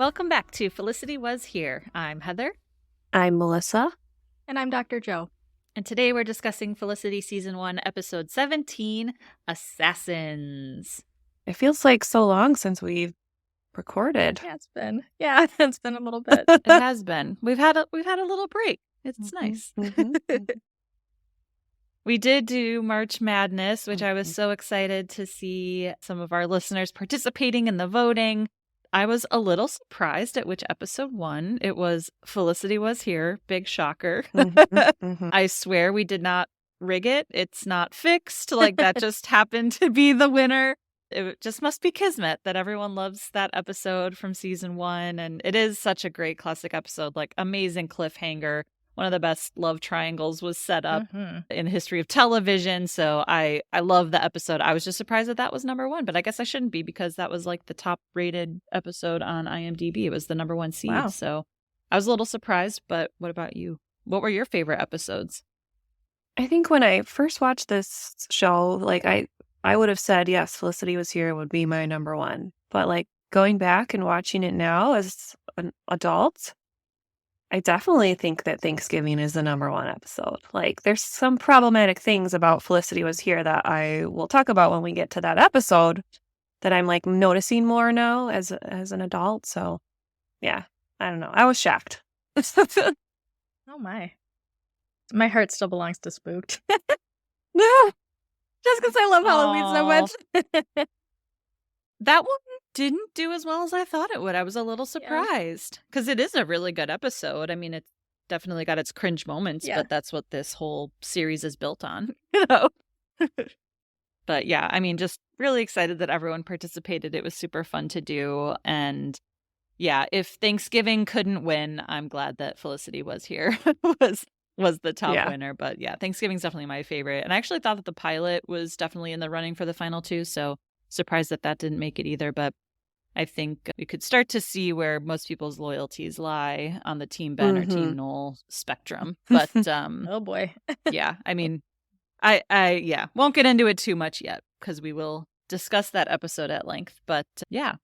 Welcome back to Felicity Was Here. I'm Heather. I'm Melissa. And I'm Dr. Joe. And today we're discussing Felicity Season 1, Episode 17, Assassins. It feels like so long since we've recorded. Yeah, it's been a little bit. It has been. We've had a little break. It's nice. We did do March Madness, which I was so excited to see some of our listeners participating in the voting. I was a little surprised at which episode won. It was Felicity Was Here. Big shocker. I swear we did not rig it. It's not fixed. Like, that just happened to be the winner. It just must be kismet that everyone loves that episode from season 1. And it is such a great classic episode, like amazing cliffhanger. One of the best love triangles was set up in the history of television. So I love the episode. I was just surprised that was number 1, but I guess I shouldn't be because that was like the top rated episode on IMDb. It was the number 1 seed. Wow. So I was a little surprised, but what about you? What were your favorite episodes? I think when I first watched this show, like I would have said, yes, Felicity Was Here would be my number 1. But like going back and watching it now as an adult, I definitely think that Thanksgiving is the number 1 episode. Like, there's some problematic things about Felicity Was Here that I will talk about when we get to that episode that I'm like noticing more now as an adult. So, yeah, I don't know. I was shocked. Oh my heart still belongs to Spooked. No, just because I love Halloween so much. That one didn't do as well as I thought it would. I was a little surprised because it is a really good episode. I mean, it's definitely got its cringe moments, but that's what this whole series is built on, you know? But yeah, I mean, just really excited that everyone participated. It was super fun to do. And yeah, if Thanksgiving couldn't win, I'm glad that Felicity Was Here was the top winner. But yeah, Thanksgiving's definitely my favorite. And I actually thought that the pilot was definitely in the running for the final 2. So surprised that didn't make it either, but I think we could start to see where most people's loyalties lie on the Team Ben or Team Noel spectrum. But oh boy. Yeah, I mean, I won't get into it too much yet because we will discuss that episode at length. But yeah,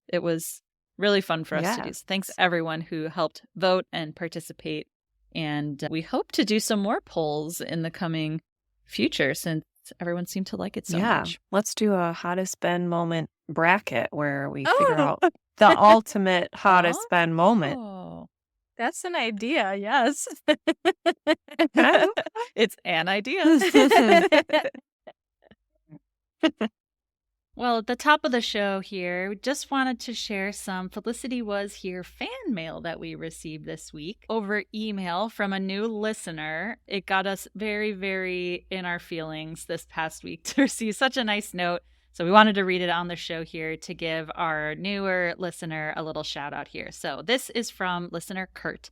it was really fun for us to do. So thanks everyone who helped vote and participate. And we hope to do some more polls in the coming future since everyone seemed to like it so much. Let's do a hottest Ben moment bracket where we figure out the ultimate hottest Ben moment. That's an idea, yes. It's an idea. Well, at the top of the show here, we just wanted to share some Felicity Was Here fan mail that we received this week over email from a new listener. It got us very, very in our feelings this past week to receive such a nice note. So we wanted to read it on the show here to give our newer listener a little shout out here. So this is from listener Kurt.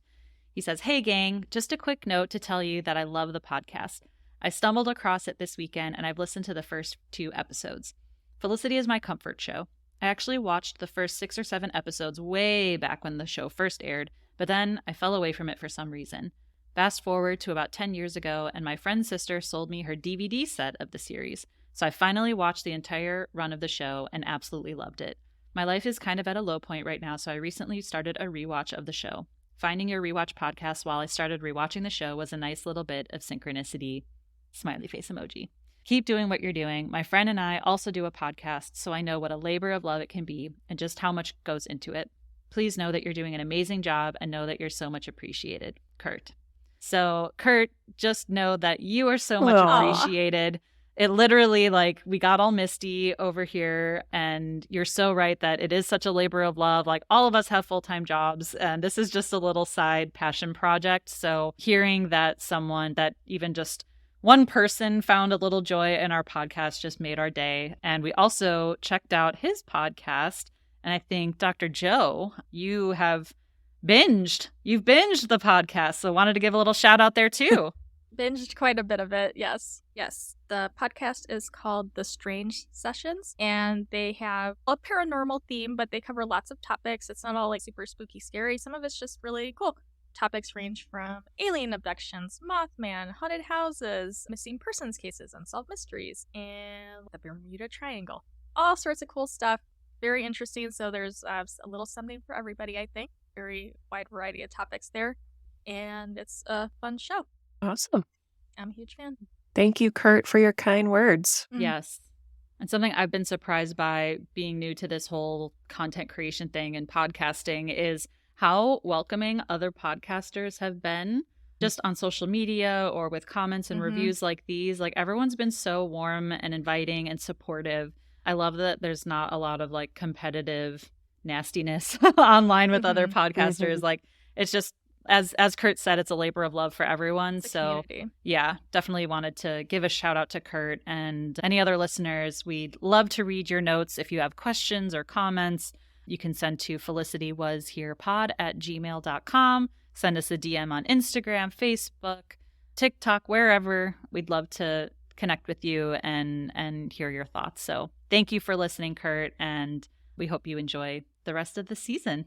He says, "Hey gang, just a quick note to tell you that I love the podcast. I stumbled across it this weekend and I've listened to the first 2 episodes. Felicity is my comfort show. I actually watched the first 6 or 7 episodes way back when the show first aired, but then I fell away from it for some reason. Fast forward to about 10 years ago, and my friend's sister sold me her DVD set of the series, so I finally watched the entire run of the show and absolutely loved it. My life is kind of at a low point right now, so I recently started a rewatch of the show. Finding your rewatch podcast while I started rewatching the show was a nice little bit of synchronicity. Smiley face emoji. Keep doing what you're doing. My friend and I also do a podcast, so I know what a labor of love it can be and just how much goes into it. Please know that you're doing an amazing job and know that you're so much appreciated. Kurt." So, Kurt, just know that you are so much appreciated. It literally, like, we got all misty over here, and you're so right that it is such a labor of love. Like, all of us have full-time jobs, and this is just a little side passion project. So hearing that someone, that even just one person found a little joy in our podcast just made our day. And we also checked out his podcast. And I think, Dr. Joe, you have You've binged the podcast. So wanted to give a little shout out there too. Binged quite a bit of it, yes. The podcast is called The Strange Sessions, and they have a paranormal theme, but they cover lots of topics. It's not all like super spooky scary. Some of it's just really cool. Topics range from alien abductions, Mothman, haunted houses, missing persons cases, unsolved mysteries, and the Bermuda Triangle. All sorts of cool stuff. very interesting. So there's a little something for everybody, I think. Very wide variety of topics there. And it's a fun show. Awesome. I'm a huge fan. Thank you, Kurt, for your kind words. Yes. And something I've been surprised by being new to this whole content creation thing and podcasting is how welcoming other podcasters have been just on social media or with comments and reviews like these. Like everyone's been so warm and inviting and supportive. I love that there's not a lot of like competitive nastiness online with other podcasters. Like it's just as Kurt said, it's a labor of love for everyone. So yeah, definitely wanted to give a shout out to Kurt and any other listeners. We'd love to read your notes. If you have questions or comments, you can send to felicitywasherepod@gmail.com. Send us a DM on Instagram, Facebook, TikTok, wherever. We'd love to connect with you and hear your thoughts. So thank you for listening, Kurt, and we hope you enjoy the rest of the season.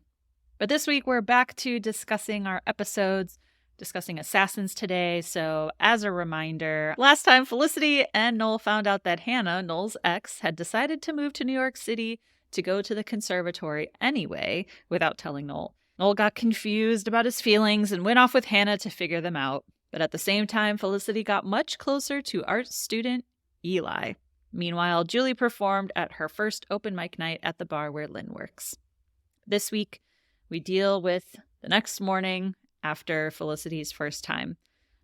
But this week, we're back to discussing our episodes, discussing Assassins today. So as a reminder, last time Felicity and Noel found out that Hannah, Noel's ex, had decided to move to New York City to go to the conservatory anyway without telling Noel. Noel got confused about his feelings and went off with Hannah to figure them out. But at the same time, Felicity got much closer to art student Eli. Meanwhile, Julie performed at her first open mic night at the bar where Lynn works. This week, we deal with the next morning after Felicity's first time.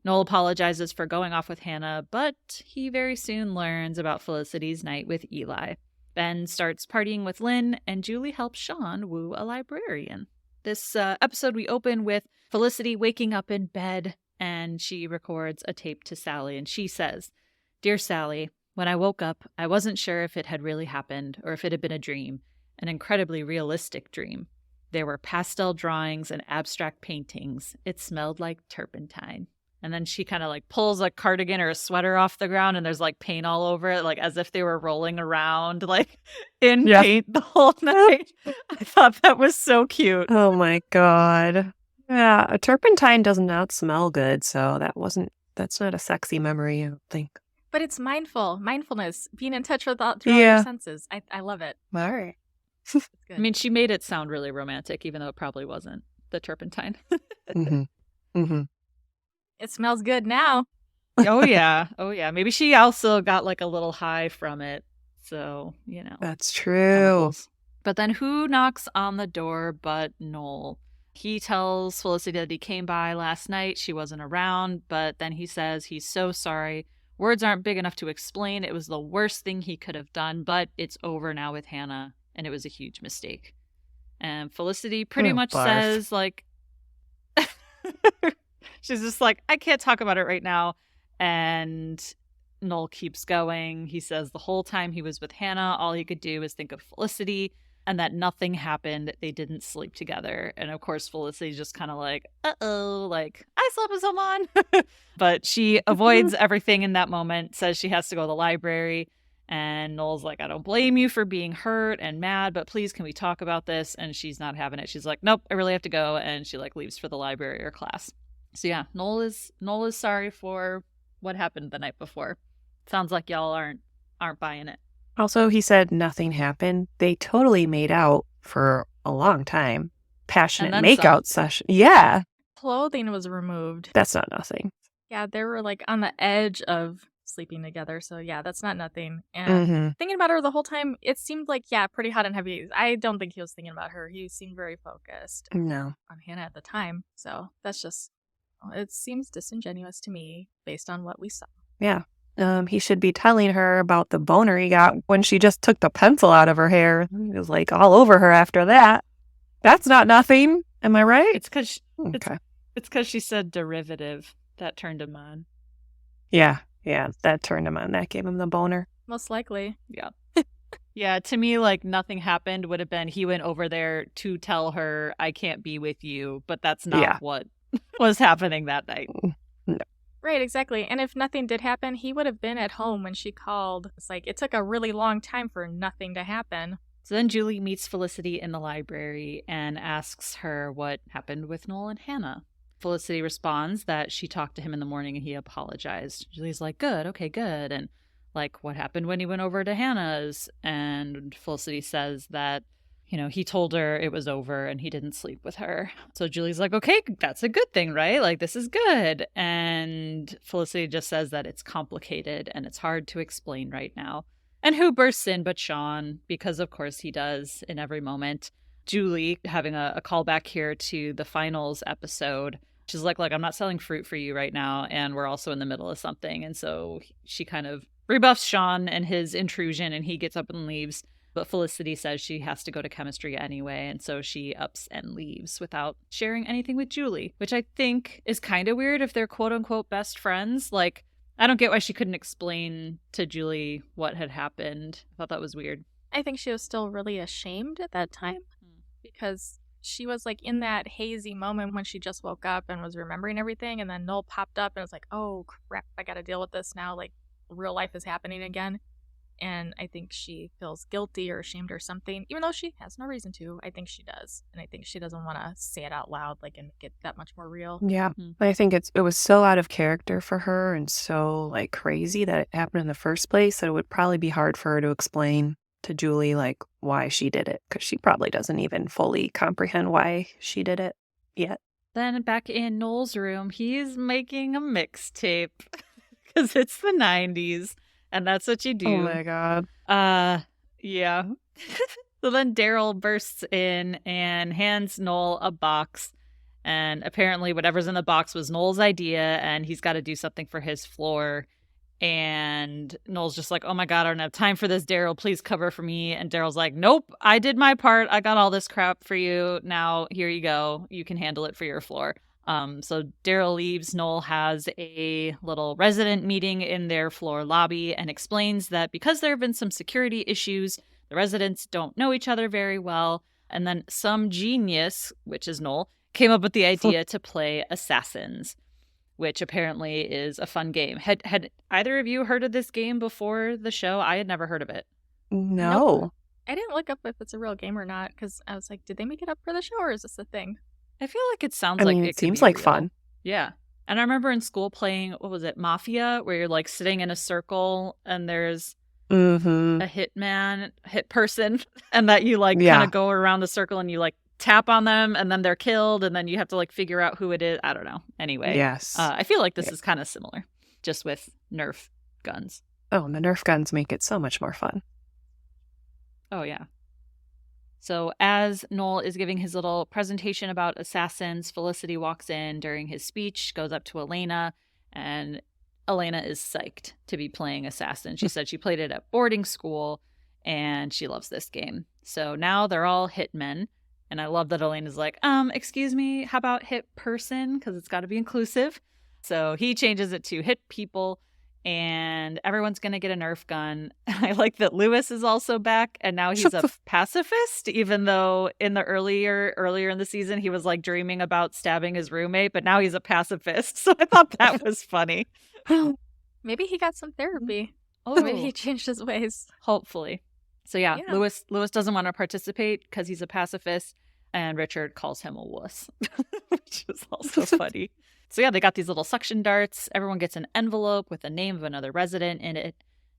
Noel apologizes for going off with Hannah, but he very soon learns about Felicity's night with Eli. Ben starts partying with Lynn, and Julie helps Sean woo a librarian. This episode, we open with Felicity waking up in bed, and she records a tape to Sally, and she says, "Dear Sally, when I woke up, I wasn't sure if it had really happened or if it had been a dream, an incredibly realistic dream. There were pastel drawings and abstract paintings. It smelled like turpentine." And then she kind of like pulls a cardigan or a sweater off the ground and there's like paint all over it, like as if they were rolling around like in paint the whole night. I thought that was so cute. Oh my God. Yeah, a turpentine does not smell good, so that's not a sexy memory, I don't think. But it's mindfulness, being in touch with all your senses. I love it. All right. It's good. I mean, she made it sound really romantic, even though it probably wasn't the turpentine. It smells good now. Oh, yeah. Maybe she also got like a little high from it. So, That's true. Chemicals. But then who knocks on the door but Noel? He tells Felicity that he came by last night. She wasn't around, but then he says he's so sorry. Words aren't big enough to explain. It was the worst thing he could have done, but it's over now with Hannah, and it was a huge mistake. And Felicity pretty much says, like, she's just like, I can't talk about it right now. And Noel keeps going. He says the whole time he was with Hannah, all he could do was think of Felicity and that nothing happened. They didn't sleep together. And of course, Felicity's just kind of like, uh-oh, like, I slept with someone. But she avoids everything in that moment, says she has to go to the library. And Noel's like, I don't blame you for being hurt and mad, but please, can we talk about this? And she's not having it. She's like, nope, I really have to go. And she like leaves for the library or class. So yeah, Noel is sorry for what happened the night before. Sounds like y'all aren't buying it. Also, he said nothing happened. They totally made out for a long time. Passionate makeout session. Yeah. Clothing was removed. That's not nothing. Yeah, they were like on the edge of sleeping together. So yeah, that's not nothing. And thinking about her the whole time, it seemed like, yeah, pretty hot and heavy. I don't think he was thinking about her. He seemed very focused on Hannah at the time. So that's just, it seems disingenuous to me based on what we saw. Yeah. He should be telling her about the boner he got when she just took the pencil out of her hair. He was like all over her after that. That's not nothing. Am I right? It's because she said derivative. That turned him on. Yeah, that turned him on. That gave him the boner. Most likely. Yeah. Yeah, to me, like, nothing happened would have been he went over there to tell her, I can't be with you, but that's not what was happening that night. No. Right, exactly. And if nothing did happen, he would have been at home when she called. It's like, it took a really long time for nothing to happen. So then Julie meets Felicity in the library and asks her what happened with Noel and Hannah. Felicity responds that she talked to him in the morning and he apologized. Julie's like, good, okay, good. And like, what happened when he went over to Hannah's? And Felicity says that, he told her it was over and he didn't sleep with her. So Julie's like, okay, that's a good thing, right? Like, this is good. And Felicity just says that it's complicated and it's hard to explain right now. And who bursts in but Sean? Because, of course, he does in every moment. Julie, having a callback here to the finals episode, she's like, I'm not selling fruit for you right now, and we're also in the middle of something. And so she kind of rebuffs Sean and his intrusion, and he gets up and leaves. But Felicity says she has to go to chemistry anyway, and so she ups and leaves without sharing anything with Julie, which I think is kind of weird if they're quote-unquote best friends. Like, I don't get why she couldn't explain to Julie what had happened. I thought that was weird. I think she was still really ashamed at that time because she was like in that hazy moment when she just woke up and was remembering everything, and then Noel popped up and was like, oh crap, I gotta deal with this now, like real life is happening again. And I think she feels guilty or ashamed or something, even though she has no reason to. I think she does, and I think she doesn't want to say it out loud, like, and make it that much more real. Yeah, I think it was so out of character for her and so like crazy that it happened in the first place that it would probably be hard for her to explain to Julie like why she did it, because she probably doesn't even fully comprehend why she did it yet. Then back in Noel's room, he's making a mixtape because it's the 90s. And that's what you do. Oh my God. Yeah. So then Daryl bursts in and hands Noel a box. And apparently whatever's in the box was Noel's idea, and he's got to do something for his floor. And Noel's just like, oh my God, I don't have time for this, Daryl. Please cover for me. And Daryl's like, nope, I did my part. I got all this crap for you. Now, here you go. You can handle it for your floor. So Daryl leaves. Noel has a little resident meeting in their floor lobby and explains that because there have been some security issues, the residents don't know each other very well. And then some genius, which is Noel, came up with the idea to play Assassins, which apparently is a fun game. Had either of you heard of this game before the show? I had never heard of it. No. Nope. I didn't look up if it's a real game or not, because I was like, did they make it up for the show, or is this a thing? I feel like it sounds I like mean, it it could seems be like real. fun. Yeah. And I remember in school playing, what was it, Mafia, where you're like sitting in a circle and there's a hit person, and that you like kind of go around the circle and you like tap on them and then they're killed and then you have to like figure out who it is. I don't know. Anyway. Yes. I feel like this is kind of similar, just with Nerf guns. Oh, and the Nerf guns make it so much more fun. Oh, yeah. So as Noel is giving his little presentation about Assassins, Felicity walks in during his speech, goes up to Elena, and Elena is psyched to be playing Assassin. She said she played it at boarding school, and she loves this game. So now they're all hitmen, and I love that Elena's like, excuse me, how about hit person? Because it's got to be inclusive. So he changes it to hit people, and everyone's going to get a Nerf gun. I like that Lewis is also back, and now he's a pacifist, even though in the earlier in the season, he was like dreaming about stabbing his roommate, but now he's a pacifist. So I thought that was funny. Maybe he got some therapy. Oh, maybe he changed his ways. Hopefully. So yeah. Lewis doesn't want to participate because he's a pacifist, and Richard calls him a wuss, which is also funny. So yeah, they got these little suction darts. Everyone gets an envelope with the name of another resident in it.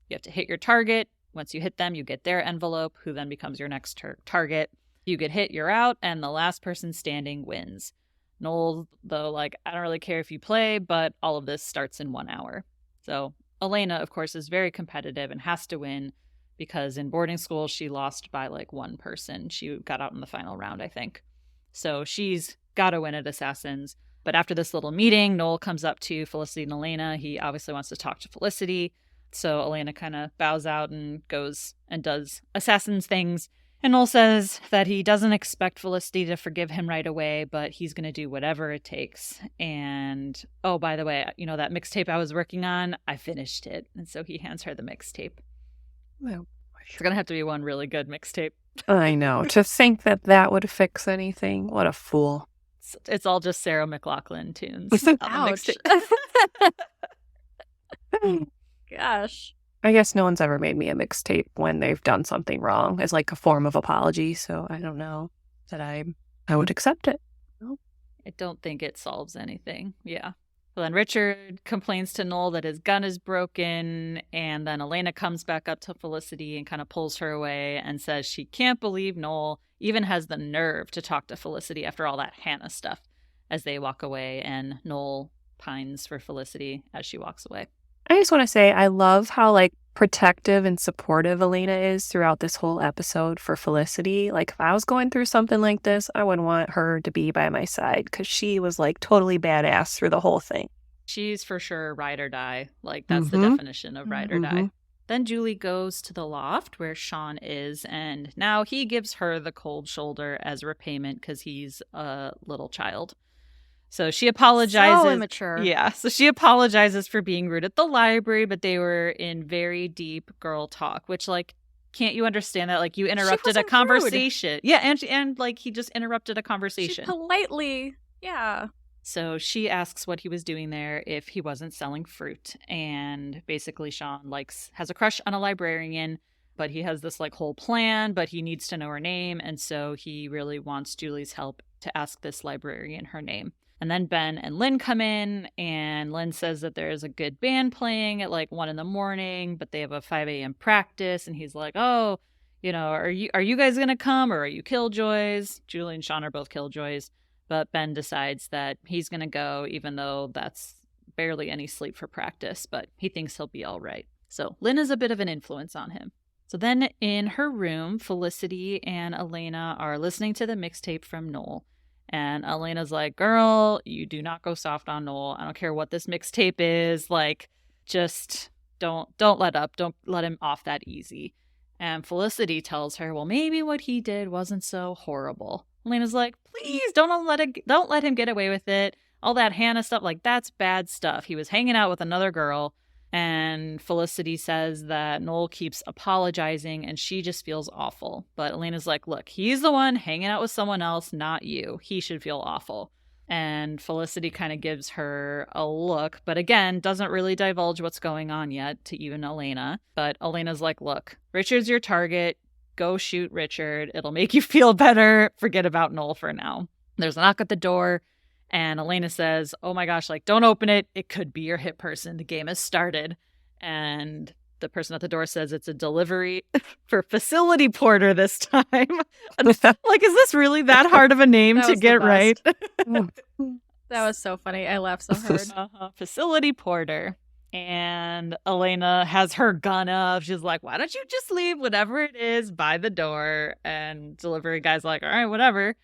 You have to hit your target. Once you hit them, you get their envelope, who then becomes your next target. You get hit, you're out, and the last person standing wins. Noel, though, like, I don't really care if you play, but all of this starts in 1 hour. So Elena, of course, is very competitive and has to win because in boarding school, she lost by like one person. She got out in the final round, I think. So she's got to win at Assassins. But after this little meeting, Noel comes up to Felicity and Elena. He obviously wants to talk to Felicity. So Elena kind of bows out and goes and does Assassins things. And Noel says that he doesn't expect Felicity to forgive him right away, but he's going to do whatever it takes. And, oh, by the way, you know, that mixtape I was working on, I finished it. And so he hands her the mixtape. Well, it's going to have to be one really good mixtape. I know. To think that would fix anything. What a fool. It's all just Sarah McLachlan tunes. Ouch. Gosh. I guess no one's ever made me a mixtape when they've done something wrong as like a form of apology. So I don't know that I would accept it. I don't think it solves anything. Yeah. So then Richard complains to Noel that his gun is broken, and then Elena comes back up to Felicity and kind of pulls her away and says she can't believe Noel even has the nerve to talk to Felicity after all that Hannah stuff as they walk away, and Noel pines for Felicity as she walks away. I just want to say I love how like protective and supportive Elena is throughout this whole episode for Felicity. Like if I was going through something like this, I would want her to be by my side because she was like totally badass through the whole thing. She's for sure ride or die. Like that's the definition of ride or die. Then Julie goes to the loft where Sean is, and now he gives her the cold shoulder as repayment because he's a little child. So she apologizes. So immature. Yeah. So she apologizes for being rude at the library, but they were in very deep girl talk, which like, can't you understand that? Like you interrupted a conversation. Rude. Yeah. And like he just interrupted a conversation. She politely. Yeah. So she asks what he was doing there if he wasn't selling fruit. And basically Sean has a crush on a librarian, but he has this like whole plan, but he needs to know her name. And so he really wants Julie's help to ask this librarian her name. And then Ben and Lynn come in, and Lynn says that there is a good band playing at like 1 a.m, but they have a 5 a.m. practice. And he's like, oh, you know, are you guys going to come, or are you killjoys? Julie and Sean are both killjoys. But Ben decides that he's going to go, even though that's barely any sleep for practice, but he thinks he'll be all right. So Lynn is a bit of an influence on him. So then in her room, Felicity and Elena are listening to the mixtape from Noel. And Elena's like, girl, you do not go soft on Noel. I don't care what this mixtape is. Like, just don't let up. Don't let him off that easy. And Felicity tells her, well, maybe what he did wasn't so horrible. Elena's like, please don't let him get away with it. All that Hannah stuff, like that's bad stuff. He was hanging out with another girl. And Felicity says that Noel keeps apologizing and she just feels awful. But Elena's like, look, he's the one hanging out with someone else, not you. He should feel awful. And Felicity kind of gives her a look, but again, doesn't really divulge what's going on yet to even Elena. But Elena's like, look, Richard's your target. Go shoot Richard. It'll make you feel better. Forget about Noel for now. There's a knock at the door. And Elena says, oh my gosh, like, don't open it. It could be your hit person. The game has started. And the person at the door says it's a delivery for facility porter this time. Like, is this really that hard of a name to get right? That was so funny. I laughed so hard. Facility porter. And Elena has her gun up. She's like, why don't you just leave whatever it is by the door? And delivery guy's like, all right, whatever.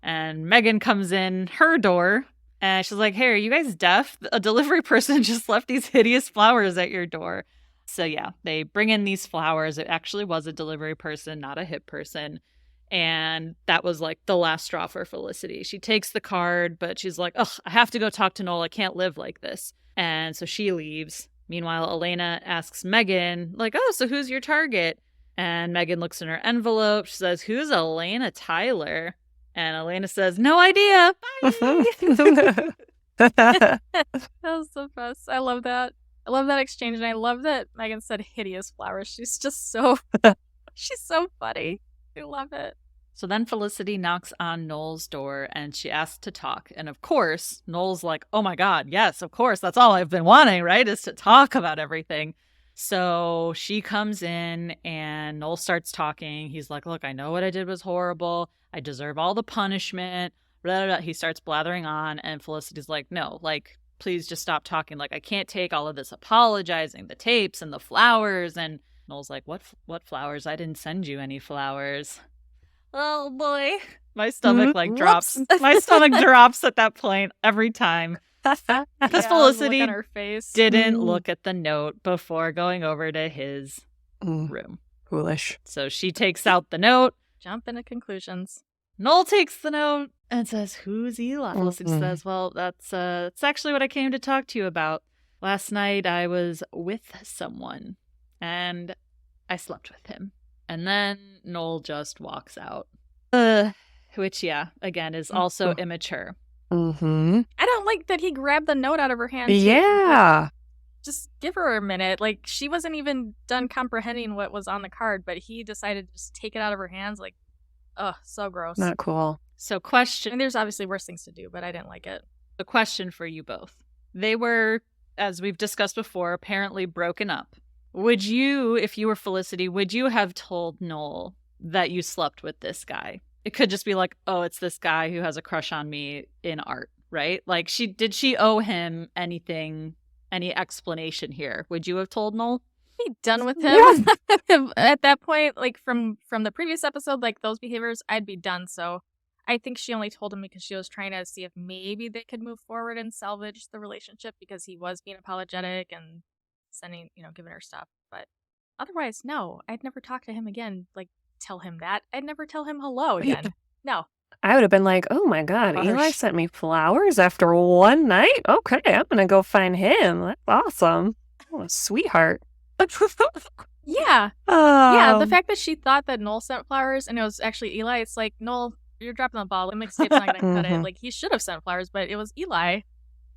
And Megan comes in her door and she's like, hey, are you guys deaf? A delivery person just left these hideous flowers at your door. So yeah, they bring in these flowers. It actually was a delivery person, not a hit person. And that was like the last straw for Felicity. She takes the card, but she's like, ugh, I have to go talk to Noel. I can't live like this. And so she leaves. Meanwhile, Elena asks Megan, like, oh, so who's your target? And Megan looks in her envelope. She says, who's Elena Tyler? And Elena says, no idea. Bye. That was the best. I love that. I love that exchange. And I love that Megan said hideous flowers. She's just so, she's so funny. I love it. So then Felicity knocks on Noel's door and she asks to talk. And of course, Noel's like, oh my God, yes, of course. That's all I've been wanting, right? Is to talk about everything. So she comes in and Noel starts talking. He's like, look, I know what I did was horrible. I deserve all the punishment. Blah, blah, blah. He starts blathering on and Felicity's like, no, like, please just stop talking. Like, I can't take all of this apologizing, the tapes and the flowers. And Noel's like, what flowers? I didn't send you any flowers. Oh boy. My stomach drops. My stomach drops at that point every time. Because Felicity didn't look at the note before going over to his room. Foolish. So she takes out the note. Jump into conclusions. Noel takes the note and says, who's Eli? Felicity says, well, that's actually what I came to talk to you about. Last night I was with someone and I slept with him. And then Noel just walks out. Which, yeah, again, is also immature. Mm-hmm. I don't like that he grabbed the note out of her hand. Yeah. Just give her a minute. Like, she wasn't even done comprehending what was on the card, but he decided to just take it out of her hands. Like, ugh, so gross. Not cool. So question. And there's obviously worse things to do, but I didn't like it. The question for you both. They were, as we've discussed before, apparently broken up. Would you, if you were Felicity, would you have told Noel that you slept with this guy? It could just be like, oh, it's this guy who has a crush on me in art, right? Like, did she owe him anything, any explanation here? Would you have told Noel? Be done with him at that point. Like from the previous episode, like those behaviors, I'd be done. So I think she only told him because she was trying to see if maybe they could move forward and salvage the relationship because he was being apologetic and sending, giving her stuff. But otherwise, no, I'd never talk to him again. Like, tell him that. I'd never tell him hello again. No. I would have been like, oh my God, Harsh. Eli sent me flowers after one night? Okay, I'm going to go find him. That's awesome. What a sweetheart. Yeah. Yeah, the fact that she thought that Noel sent flowers and it was actually Eli, it's like, Noel, you're dropping the ball. The mixtape's not going to cut it. Like, he should have sent flowers, but it was Eli.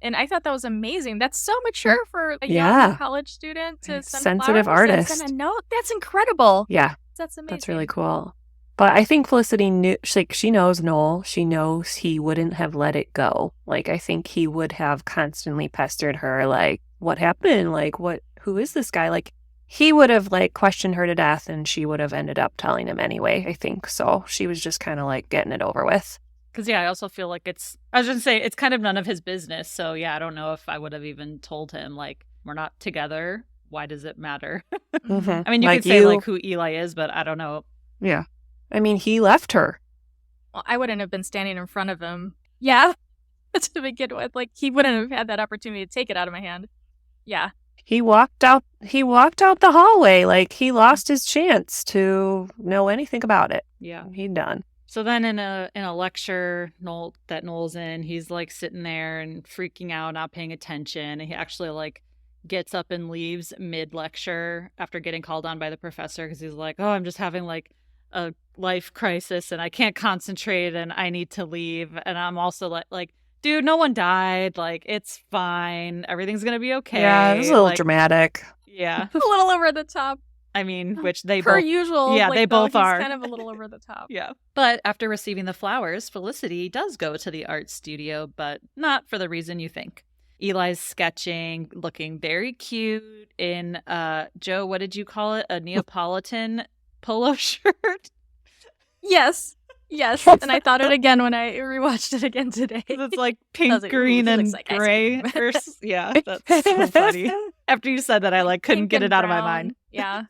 And I thought that was amazing. That's so mature for a young college student to send sensitive flowers artist. and send a note. That's incredible. Yeah. That's amazing. That's really cool. But I think Felicity knew, she knows Noel. She knows he wouldn't have let it go. Like, I think he would have constantly pestered her, like, what happened? Like, who is this guy? Like, he would have, like, questioned her to death, and she would have ended up telling him anyway, I think. So she was just kind of, like, getting it over with. Because, yeah, I also feel like I was going to say, it's kind of none of his business. So, yeah, I don't know if I would have even told him, like, we're not together. Why does it matter? Mm-hmm. I mean, you could say, like, who Eli is, but I don't know. Yeah. I mean, he left her. Well, I wouldn't have been standing in front of him. Yeah. To begin with. Like, he wouldn't have had that opportunity to take it out of my hand. Yeah. He walked out the hallway. Like, he lost his chance to know anything about it. Yeah. He'd done. So then in a lecture that Noel's in, he's like sitting there and freaking out, not paying attention. And he actually like gets up and leaves mid-lecture after getting called on by the professor because he's like, oh, I'm just having like a life crisis and I can't concentrate and I need to leave. And I'm also like, dude, no one died. Like, it's fine. Everything's going to be okay. Yeah, it was a little dramatic. Yeah. A little over the top. I mean, which they per both, usual. Yeah, like, they both he's are. Kind of a little over the top. Yeah. But after receiving the flowers, Felicity does go to the art studio, but not for the reason you think. Eli's sketching, looking very cute in, Joe, what did you call it? A Neapolitan polo shirt? Yes. Yes. And I thought it again when I rewatched it again today. It's like pink, like, green, and like gray. Yeah, that's so funny. After you said that, I like couldn't Pink get and it out of my brown. mind. Yeah.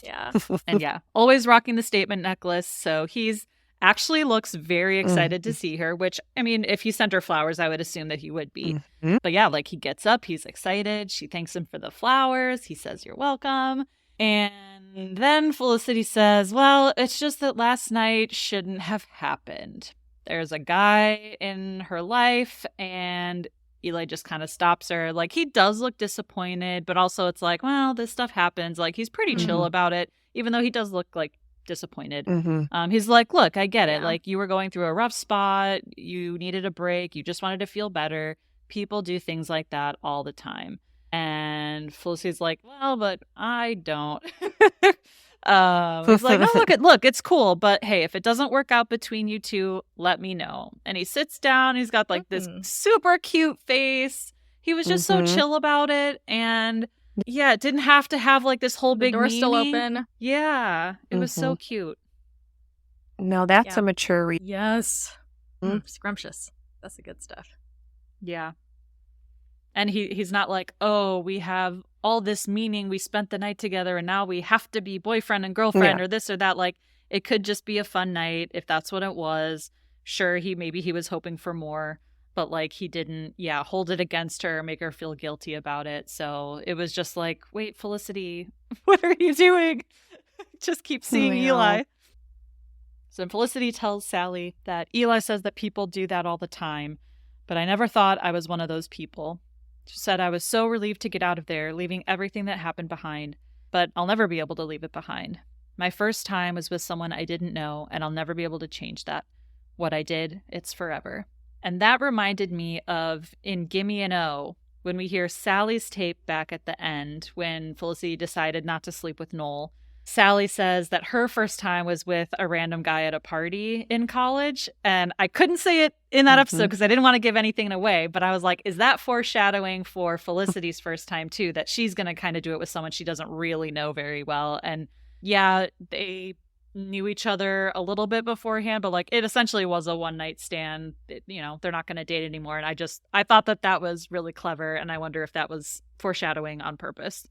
Yeah. And yeah, always rocking the statement necklace. So he's actually looks very excited to see her, which, I mean, if he sent her flowers, I would assume that he would be. Mm-hmm. But yeah, like he gets up, he's excited. She thanks him for the flowers. He says, you're welcome. And then Felicity says, well, it's just that last night shouldn't have happened. There's a guy in her life and Eli just kind of stops her. Like, he does look disappointed, but also it's like, well, this stuff happens. Like, he's pretty chill about it, even though he does look like disappointed. He's like, look, I get it. Like, you were going through a rough spot. You needed a break. You just wanted to feel better. People do things like that all the time. And Felicity's like, well, but I don't. He's like, no, look, it's cool. But hey, if it doesn't work out between you two, let me know. And he sits down. He's got like this super cute face. He was just so chill about it. And yeah, it didn't have to have like this whole big door's still meaning. open. Yeah, it was so cute. No, that's a mature Yes. Scrumptious. That's the good stuff. Yeah. And he's not like, oh, we have all this meaning. We spent the night together and now we have to be boyfriend and girlfriend or this or that. Like, it could just be a fun night if that's what it was. Sure, maybe he was hoping for more, but like he didn't, hold it against her, make her feel guilty about it. So it was just like, wait, Felicity, what are you doing? Just keep seeing Eli. So Felicity tells Sally that Eli says that people do that all the time, but I never thought I was one of those people. She said, I was so relieved to get out of there, leaving everything that happened behind, but I'll never be able to leave it behind. My first time was with someone I didn't know, and I'll never be able to change that. What I did, it's forever. And that reminded me of in Gimme an O, when we hear Sally's tape back at the end, when Felicity decided not to sleep with Noel. Sally says that her first time was with a random guy at a party in college. And I couldn't say it in that episode because I didn't want to give anything away. But I was like, is that foreshadowing for Felicity's first time too? That she's going to kind of do it with someone she doesn't really know very well. And yeah, they knew each other a little bit beforehand, but like it essentially was a one night stand. They're not going to date anymore. And I thought that was really clever. And I wonder if that was foreshadowing on purpose.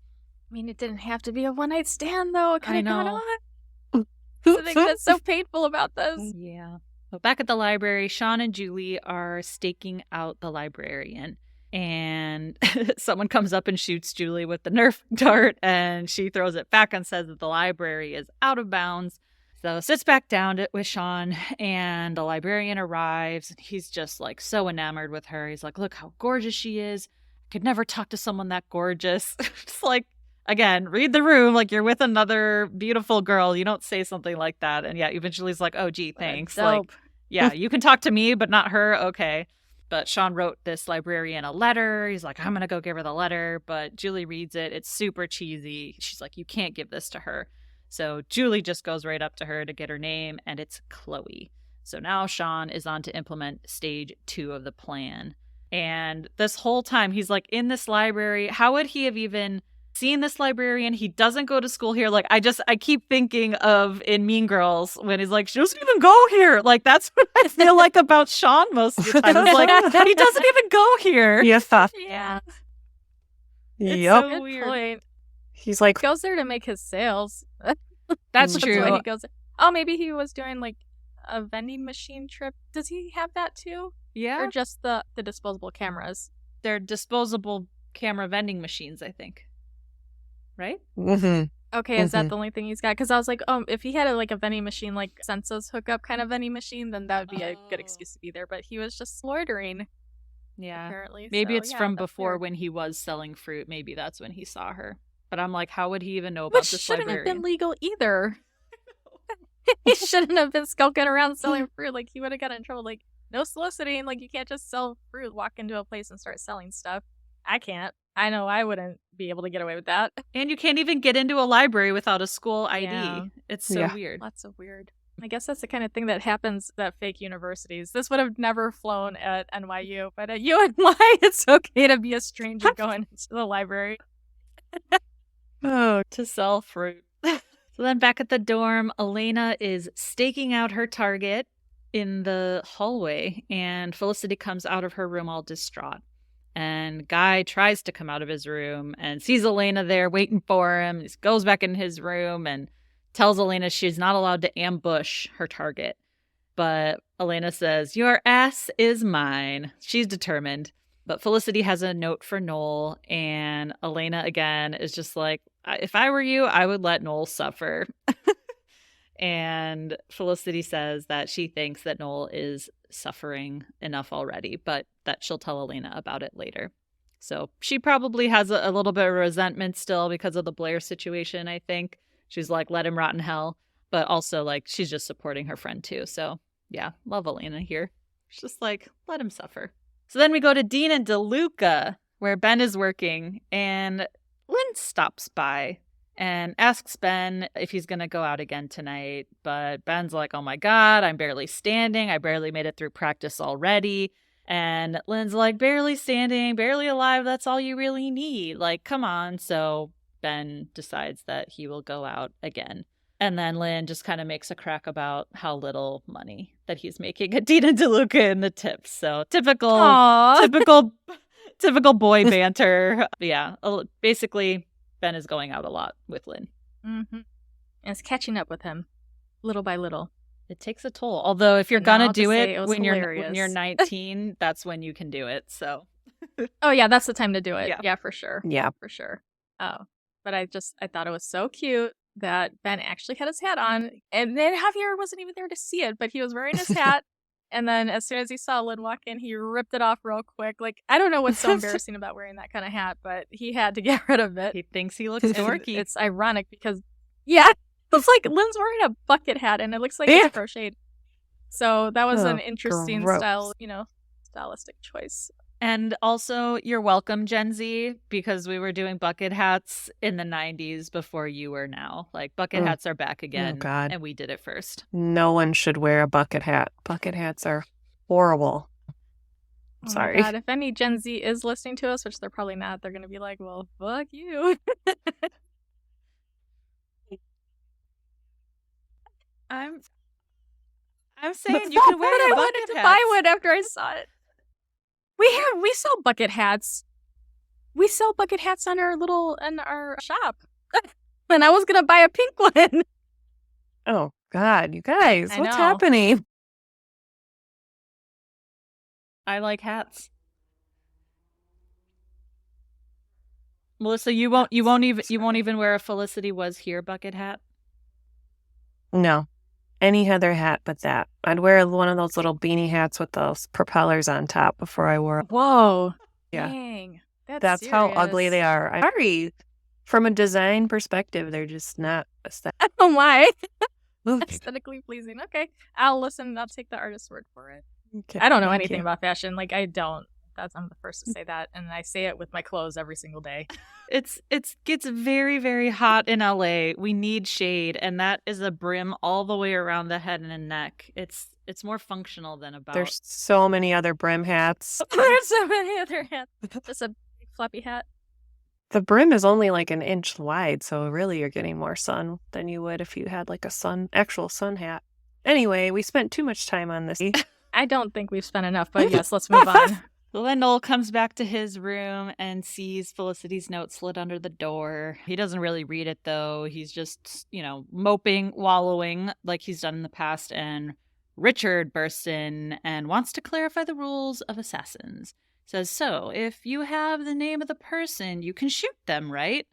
I mean, it didn't have to be a one-night stand, though. It kind of got on. The thing that's so painful about this. Yeah. But back at the library, Sean and Julie are staking out the librarian. And someone comes up and shoots Julie with the Nerf dart, and she throws it back and says that the library is out of bounds. So sits back down with Sean, and the librarian arrives. He's just like so enamored with her. He's like, look how gorgeous she is. I could never talk to someone that gorgeous. Just like, again, read the room like you're with another beautiful girl. You don't say something like that. And yeah, eventually he's like, oh, gee, thanks. Like, yeah, you can talk to me, but not her. Okay. But Sean wrote this librarian a letter. He's like, I'm going to go give her the letter. But Julie reads it. It's super cheesy. She's like, you can't give this to her. So Julie just goes right up to her to get her name, and it's Chloe. So now Sean is on to implement stage 2 of the plan. And this whole time he's like in this library. How would he have even seen this librarian? He doesn't go to school here. Like, I keep thinking of in Mean Girls when he's like, she doesn't even go here. Like, that's what I feel like about Sean most of the time. It's like, he doesn't even go here. Yeah. It's Yep. so weird. Point. He's like, He goes there to make his sales. That's That's true. why he goes there. Oh, maybe he was doing like a vending machine trip. Does he have that too? Yeah. Or just the disposable cameras? They're disposable camera vending machines, I think. Right? Okay, is that the only thing he's got? Because I was like, if he had a vending machine, like census hookup kind of vending machine, then that would be a good excuse to be there. But he was just loitering. Yeah. Apparently. Maybe So, it's yeah, from that's before weird. when he was selling fruit. Maybe that's when he saw her. But I'm like, how would he even know about Which this shouldn't have librarian? been legal either. He shouldn't have been skulking around selling fruit. Like, he would have got in trouble. Like, no soliciting. Like, you can't just sell fruit, walk into a place and start selling stuff. I can't. I know I wouldn't be able to get away with that. And you can't even get into a library without a school ID. Yeah. It's so weird. Lots of weird. I guess that's the kind of thing that happens at fake universities. This would have never flown at NYU, but at UNY, it's okay to be a stranger going into the library. To sell fruit. So then back at the dorm, Elena is staking out her target in the hallway, and Felicity comes out of her room all distraught. And Guy tries to come out of his room and sees Elena there waiting for him. He goes back in his room and tells Elena she's not allowed to ambush her target. But Elena says, your ass is mine. She's determined. But Felicity has a note for Noel, and Elena, again, is just like, if I were you, I would let Noel suffer. And Felicity says that she thinks that Noel is suffering enough already, but that she'll tell Elena about it later. So she probably has a little bit of resentment still because of the Blair situation, I think. She's like, let him rot in hell. But also, like, she's just supporting her friend, too. So, yeah, love Elena here. She's just like, let him suffer. So then we go to Dean and DeLuca, where Ben is working, and Lynn stops by and asks Ben if he's going to go out again tonight. But Ben's like, oh my God, I'm barely standing. I barely made it through practice already. And Lynn's like, barely standing, barely alive. That's all you really need. Like, come on. So Ben decides that he will go out again. And then Lynn just kind of makes a crack about how little money that he's making at Dean and DeLuca in the tips. So typical boy banter. Yeah, basically Ben is going out a lot with Lynn. Mm-hmm. And it's catching up with him, little by little. It takes a toll. Although if you're gonna do it was when you're hilarious. 19, that's when you can do it. So. Oh yeah, that's the time to do it. Yeah. Yeah, for sure. Yeah. For sure. Oh, but I thought it was so cute that Ben actually had his hat on, and then Javier wasn't even there to see it, but he was wearing his hat. And then as soon as he saw Lynn walk in, he ripped it off real quick. Like, I don't know what's so embarrassing about wearing that kind of hat, but he had to get rid of it. He thinks he looks dorky. It's ironic because, yeah, it's like Lynn's wearing a bucket hat and it looks like it's crocheted. So that was an interesting gross. stylistic choice. And also, you're welcome, Gen Z, because we were doing bucket hats in the 90s before you were now. Like, bucket hats are back again, God. and we did it first. No one should wear a bucket hat. Bucket hats are horrible. Oh Sorry. my God, if any Gen Z is listening to us, which they're probably not, they're going to be like, well, fuck you. I'm saying you can wear I your wanted bucket to hats. buy one after I saw it. We sell bucket hats. We sell bucket hats in our shop. And I was gonna buy a pink one. Oh God, you guys, I what's know. happening? I like hats. Melissa, you won't even wear a Felicity Was Here bucket hat? No. Any other hat but that. I'd wear one of those little beanie hats with those propellers on top before I wore. Whoa. Yeah. Dang. That's how ugly they are. I'm sorry. From a design perspective, they're just not aesthetic. Oh my. Aesthetically pleasing. Okay. I'll listen and I'll take the artist's word for it. Okay, I don't know thank anything you. about fashion. Like, I don't. I'm the first to say that, and I say it with my clothes every single day. It gets very, very hot in LA. We need shade, and that is a brim all the way around the head and neck. It's more functional than about. There's so many other brim hats. There's so many other hats. Just a big floppy hat. The brim is only like an inch wide, so really you're getting more sun than you would if you had like a actual sun hat. Anyway, we spent too much time on this. I don't think we've spent enough, but yes, let's move on. So then Noel comes back to his room and sees Felicity's note slid under the door. He doesn't really read it, though. He's just, moping, wallowing like he's done in the past. And Richard bursts in and wants to clarify the rules of assassins. Says, so, if you have the name of the person, you can shoot them, right?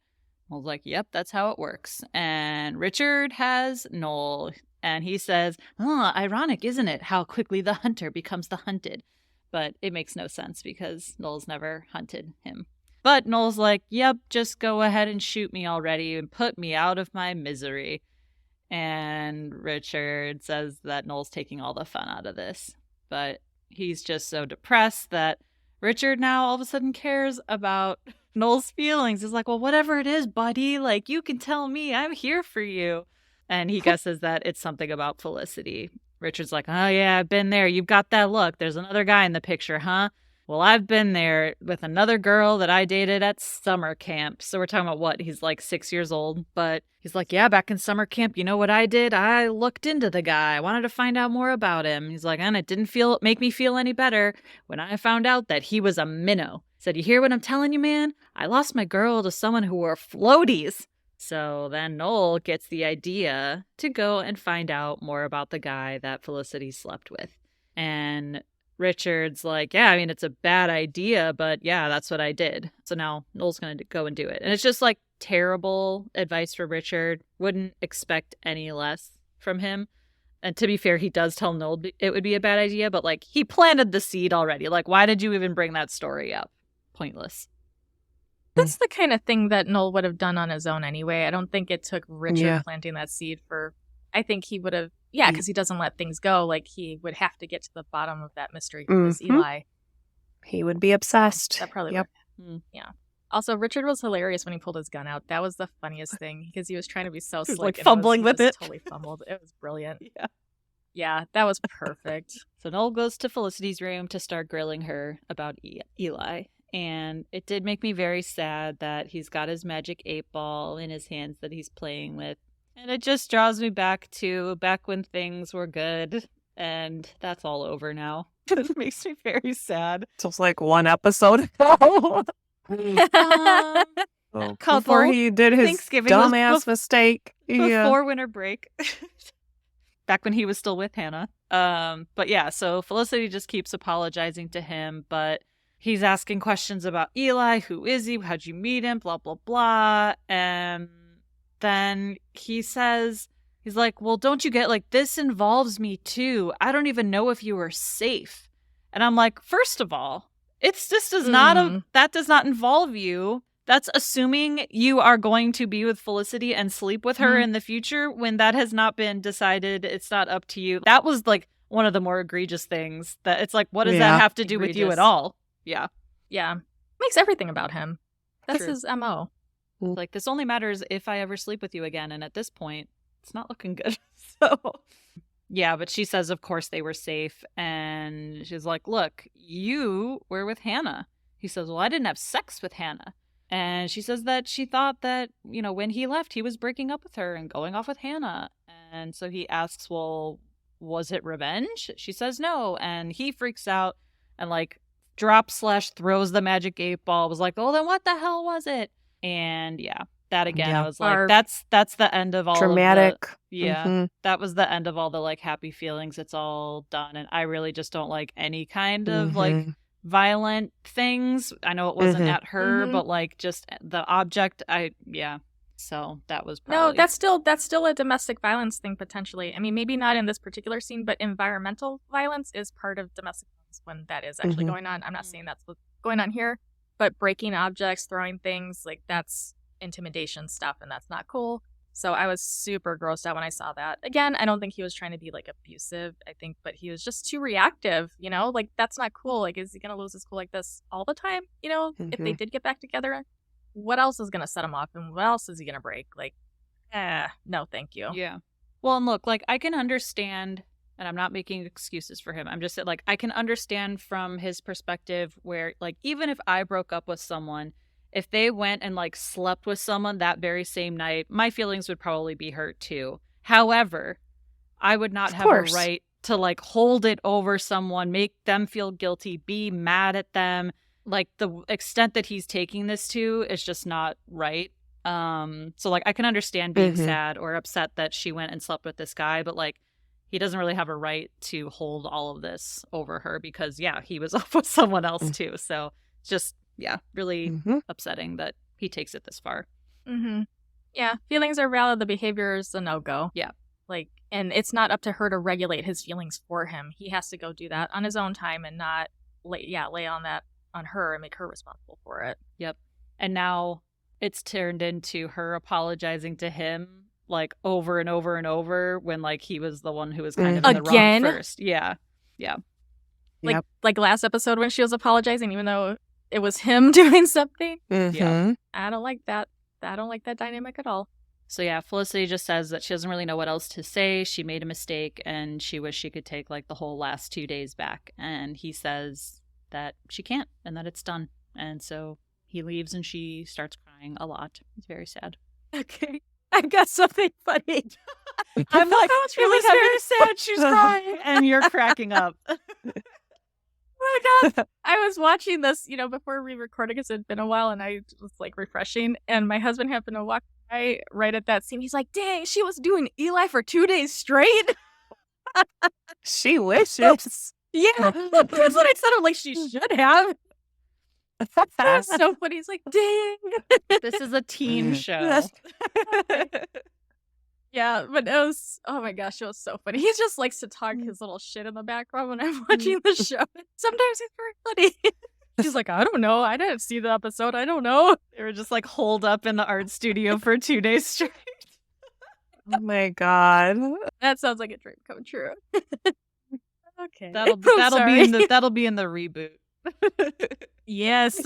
Noel's like, yep, that's how it works. And Richard has Noel, and he says, ironic, isn't it, how quickly the hunter becomes the hunted? But it makes no sense because Noel's never hunted him. But Noel's like, yep, just go ahead and shoot me already and put me out of my misery. And Richard says that Noel's taking all the fun out of this. But he's just so depressed that Richard now all of a sudden cares about Noel's feelings. He's like, well, whatever it is, buddy, like, you can tell me, I'm here for you. And he guesses that it's something about Felicity. Richard's like, oh, yeah, I've been there. You've got that look. There's another guy in the picture, huh? Well, I've been there with another girl that I dated at summer camp. So we're talking about what? He's like 6 years old. But he's like, yeah, back in summer camp, you know what I did? I looked into the guy. I wanted to find out more about him. He's like, and it didn't make me feel any better when I found out that he was a minnow. Said, you hear what I'm telling you, man? I lost my girl to someone who wore floaties. So then Noel gets the idea to go and find out more about the guy that Felicity slept with. And Richard's like, yeah, I mean, it's a bad idea, but yeah, that's what I did. So now Noel's going to go and do it. And it's just like terrible advice for Richard. Wouldn't expect any less from him. And to be fair, he does tell Noel it would be a bad idea, but like he planted the seed already. Like, why did you even bring that story up? Pointless. That's the kind of thing that Noel would have done on his own anyway. I don't think it took Richard planting that seed I think he would have, because he doesn't let things go. Like, he would have to get to the bottom of that mystery with this Eli. He would be obsessed. That probably would. Yeah. Also, Richard was hilarious when he pulled his gun out. That was the funniest thing because he was trying to be so slick. Like fumbling with it. Totally fumbled. It was brilliant. Yeah, that was perfect. So Noel goes to Felicity's room to start grilling her about Eli. And it did make me very sad that he's got his magic 8-ball in his hands that he's playing with. And it just draws me back when things were good. And that's all over now. It makes me very sad. Just like one episode ago. Before he did his dumbass mistake. Before winter break. Back when he was still with Hannah. But yeah, so Felicity just keeps apologizing to him, but he's asking questions about Eli. Who is he? How'd you meet him? Blah, blah, blah. And then he says, he's like, well, don't you get, like, this involves me too. I don't even know if you are safe. And I'm like, first of all, that does not involve you. That's assuming you are going to be with Felicity and sleep with her in the future when that has not been decided. It's not up to you. That was like one of the more egregious things that it's like, what does that have to do with you at all? Yeah. Yeah. Makes everything about him. That's True. his MO. Like, this only matters if I ever sleep with you again. And at this point, it's not looking good. So, yeah, but she says, of course, they were safe. And she's like, look, you were with Hannah. He says, well, I didn't have sex with Hannah. And she says that she thought that, you know, when he left, he was breaking up with her and going off with Hannah. And so he asks, well, was it revenge? She says no. And he freaks out and like drops/throws the magic 8-ball. Was like, oh, then what the hell was it? And yeah, that again, I was like, that's the end of all dramatic. of the, that was the end of all the like happy feelings. It's all done. And I really just don't like any kind of like violent things. I know it wasn't at her, but like just the object. So that was probably... No, that's still a domestic violence thing potentially. I mean, maybe not in this particular scene, but environmental violence is part of domestic violence when that is actually going on. I'm not saying that's what's going on here, but breaking objects, throwing things, like that's intimidation stuff, and that's not cool. So I was super grossed out when I saw that. Again, I don't think he was trying to be like abusive, but he was just too reactive, you know? Like, that's not cool. Like, is he gonna lose his cool like this all the time? You know, if they did get back together, what else is gonna set him off, and what else is he gonna break? Like, no, thank you. Yeah. Well, and look, like, I can understand, and I'm not making excuses for him. I'm just like, I can understand from his perspective where, like, even if I broke up with someone, if they went and like slept with someone that very same night, my feelings would probably be hurt too. However, I would not have a right to like hold it over someone, make them feel guilty, be mad at them. Like, the extent that he's taking this to is just not right. So like, I can understand being sad or upset that she went and slept with this guy, but like, he doesn't really have a right to hold all of this over her because, yeah, he was off with someone else too. So it's just, yeah, really upsetting that he takes it this far. Yeah, feelings are valid. The behavior is a no-go. Yeah. Like, and it's not up to her to regulate his feelings for him. He has to go do that on his own time and not lay on that on her and make her responsible for it. Yep. And now it's turned into her apologizing to him like over and over and over when like he was the one who was kind of in the wrong first. Yeah. Yeah. Like last episode when she was apologizing even though it was him doing something. Yeah. I don't like that. I don't like that dynamic at all. So yeah, Felicity just says that she doesn't really know what else to say. She made a mistake and she wished she could take like the whole last 2 days back. And he says that she can't and that it's done. And so he leaves and she starts crying a lot. It's very sad. Okay. I got something funny. I'm like, it was very sad. She's crying. And you're cracking up. Oh my God. I was watching this, before we recorded because it had been a while and I was like refreshing. And my husband happened to walk by right at that scene. He's like, dang, she was doing Eli for 2 days straight. She wishes. Yeah. That's what I said. I'm like, she should have. That's so funny. He's like, dang. This is a teen show. Yeah, but it was, oh my gosh, it was so funny. He just likes to talk his little shit in the background when I'm watching the show. Sometimes he's very funny. He's like, I don't know. I didn't see the episode. I don't know. They were just like holed up in the art studio for 2 days straight. Oh my God. That sounds like a dream come true. Okay. That'll be in the reboot. Yes.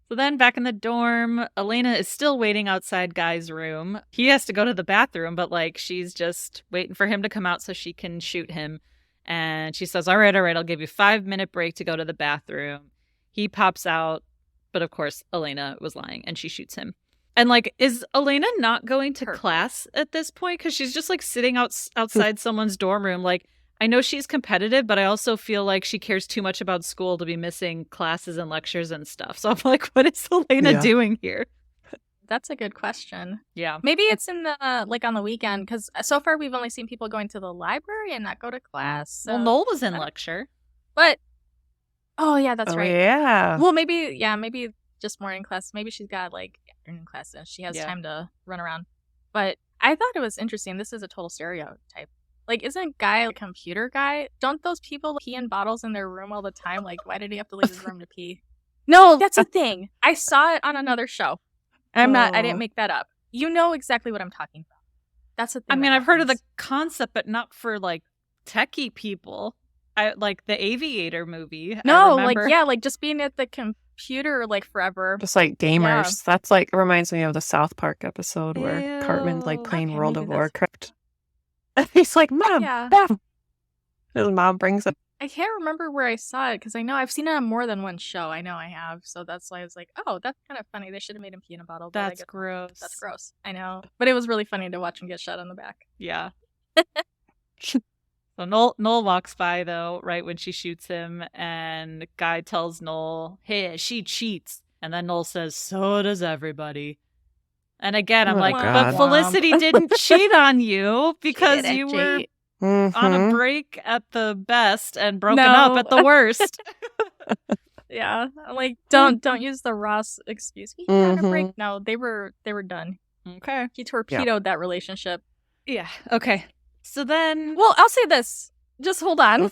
So then back in the dorm, Elena is still waiting outside Guy's room. He has to go to the bathroom, but like she's just waiting for him to come out so she can shoot him. And she says, all right, I'll give you a 5-minute break to go to the bathroom. He pops out, but of course Elena was lying and she shoots him. And like, is Elena not going to class at this point? Because she's just like sitting outside someone's dorm room. Like, I know she's competitive, but I also feel like she cares too much about school to be missing classes and lectures and stuff. So I'm like, what is Elena doing here? That's a good question. Yeah. Maybe it's in the, like on the weekend, because so far we've only seen people going to the library and not go to class. So. Well, Noel was in lecture. But, oh yeah, that's right. Yeah. Well, maybe just morning class. Maybe she's got like afternoon class and she has time to run around. But I thought it was interesting. This is a total stereotype. Like, isn't Guy a computer guy? Don't those people pee in bottles in their room all the time? Like, why did he have to leave his room to pee? No, that's a thing. I saw it on another show. I didn't make that up. You know exactly what I'm talking about. That's the thing. I mean, I've heard of the concept, but not for like techie people. I like the Aviator movie. I No, remember. like just being at the computer like forever. Just like gamers. That's like, it reminds me of the South Park episode where Cartman's like Ew. playing Okay, World maybe of that's- Warcraft. And he's like, Mom, Yeah. Beth. His mom brings up. I can't remember where I saw it because I know I've seen it on more than one show. I know I have. So that's why I was like, oh, that's kind of funny. They should have made him pee in a bottle. But I That's guess gross. that's gross. I know. But it was really funny to watch him get shot on the back. Yeah. So Noel walks by, though, right when she shoots him, and Guy tells Noel, hey, she cheats. And then Noel says, so does everybody. And again, I'm Oh, like, God. but Felicity didn't cheat on you because you were Mhm. on a break at the best and broken up at the worst. Yeah, like don't use the Ross excuse. He had a break. No, they were done. Okay. He torpedoed that relationship. Yeah. Okay. So then, Well, I'll say this. Just hold on.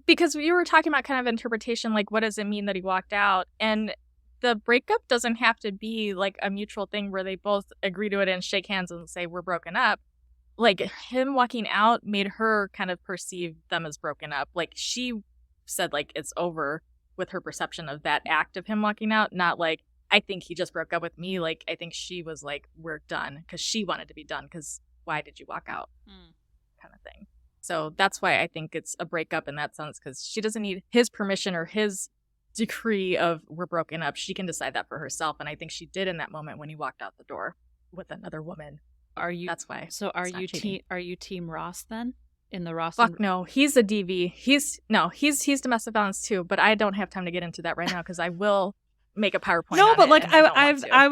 Because we were talking about kind of interpretation, like what does it mean that he walked out? And the breakup doesn't have to be like a mutual thing where they both agree to it and shake hands and say we're broken up. Like him walking out made her kind of perceive them as broken up. Like she said like it's over with her perception of that act of him walking out, not like I think he just broke up with me. Like I think she was like we're done because she wanted to be done because why did you walk out? Kind of thing. So that's why I think it's a breakup in that sense because she doesn't need his permission or his decree of we're broken up. She can decide that for herself, and I think she did in that moment when he walked out the door with another woman. are you? That's why. So are you team Ross then? In the Ross? Fuck no, he's a DV. He's domestic violence too. But I don't have time to get into that right now because I will make a PowerPoint. No, on but it, like and I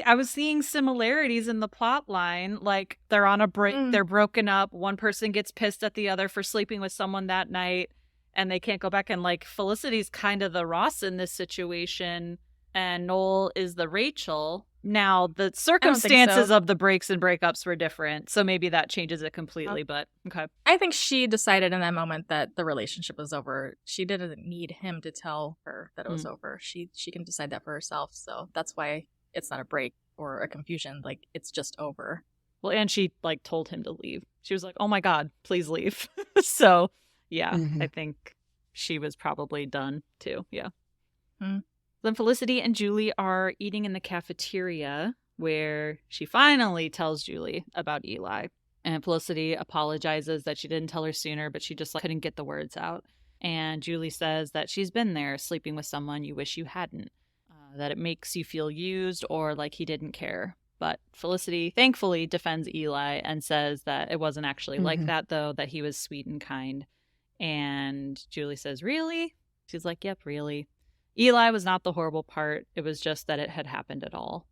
I was seeing similarities in the plot line. Like they're on a break, they're broken up. One person gets pissed at the other for sleeping with someone that night, and they can't go back. And like Felicity's kind of the Ross in this situation, and Noel is the Rachel. Now the circumstances of the breaks and breakups were different, so maybe that changes it completely. But okay, I think she decided in that moment that the relationship was over. She didn't need him to tell her that it was over. She can decide that for herself. So that's why it's not a break or a confusion. Like it's just over. Well, and she like told him to leave. She was like, "Oh my God, please leave." So yeah, I think she was probably done too. Yeah. Then Felicity and Julie are eating in the cafeteria where she finally tells Julie about Eli. And Felicity apologizes that she didn't tell her sooner, but she just like, couldn't get the words out. And Julie says that she's been there sleeping with someone you wish you hadn't, that it makes you feel used or like he didn't care. But Felicity thankfully defends Eli and says that it wasn't actually like that, though, that he was sweet and kind. And Julie says, really? She's like, yep, really. Eli was not the horrible part. It was just that it had happened at all.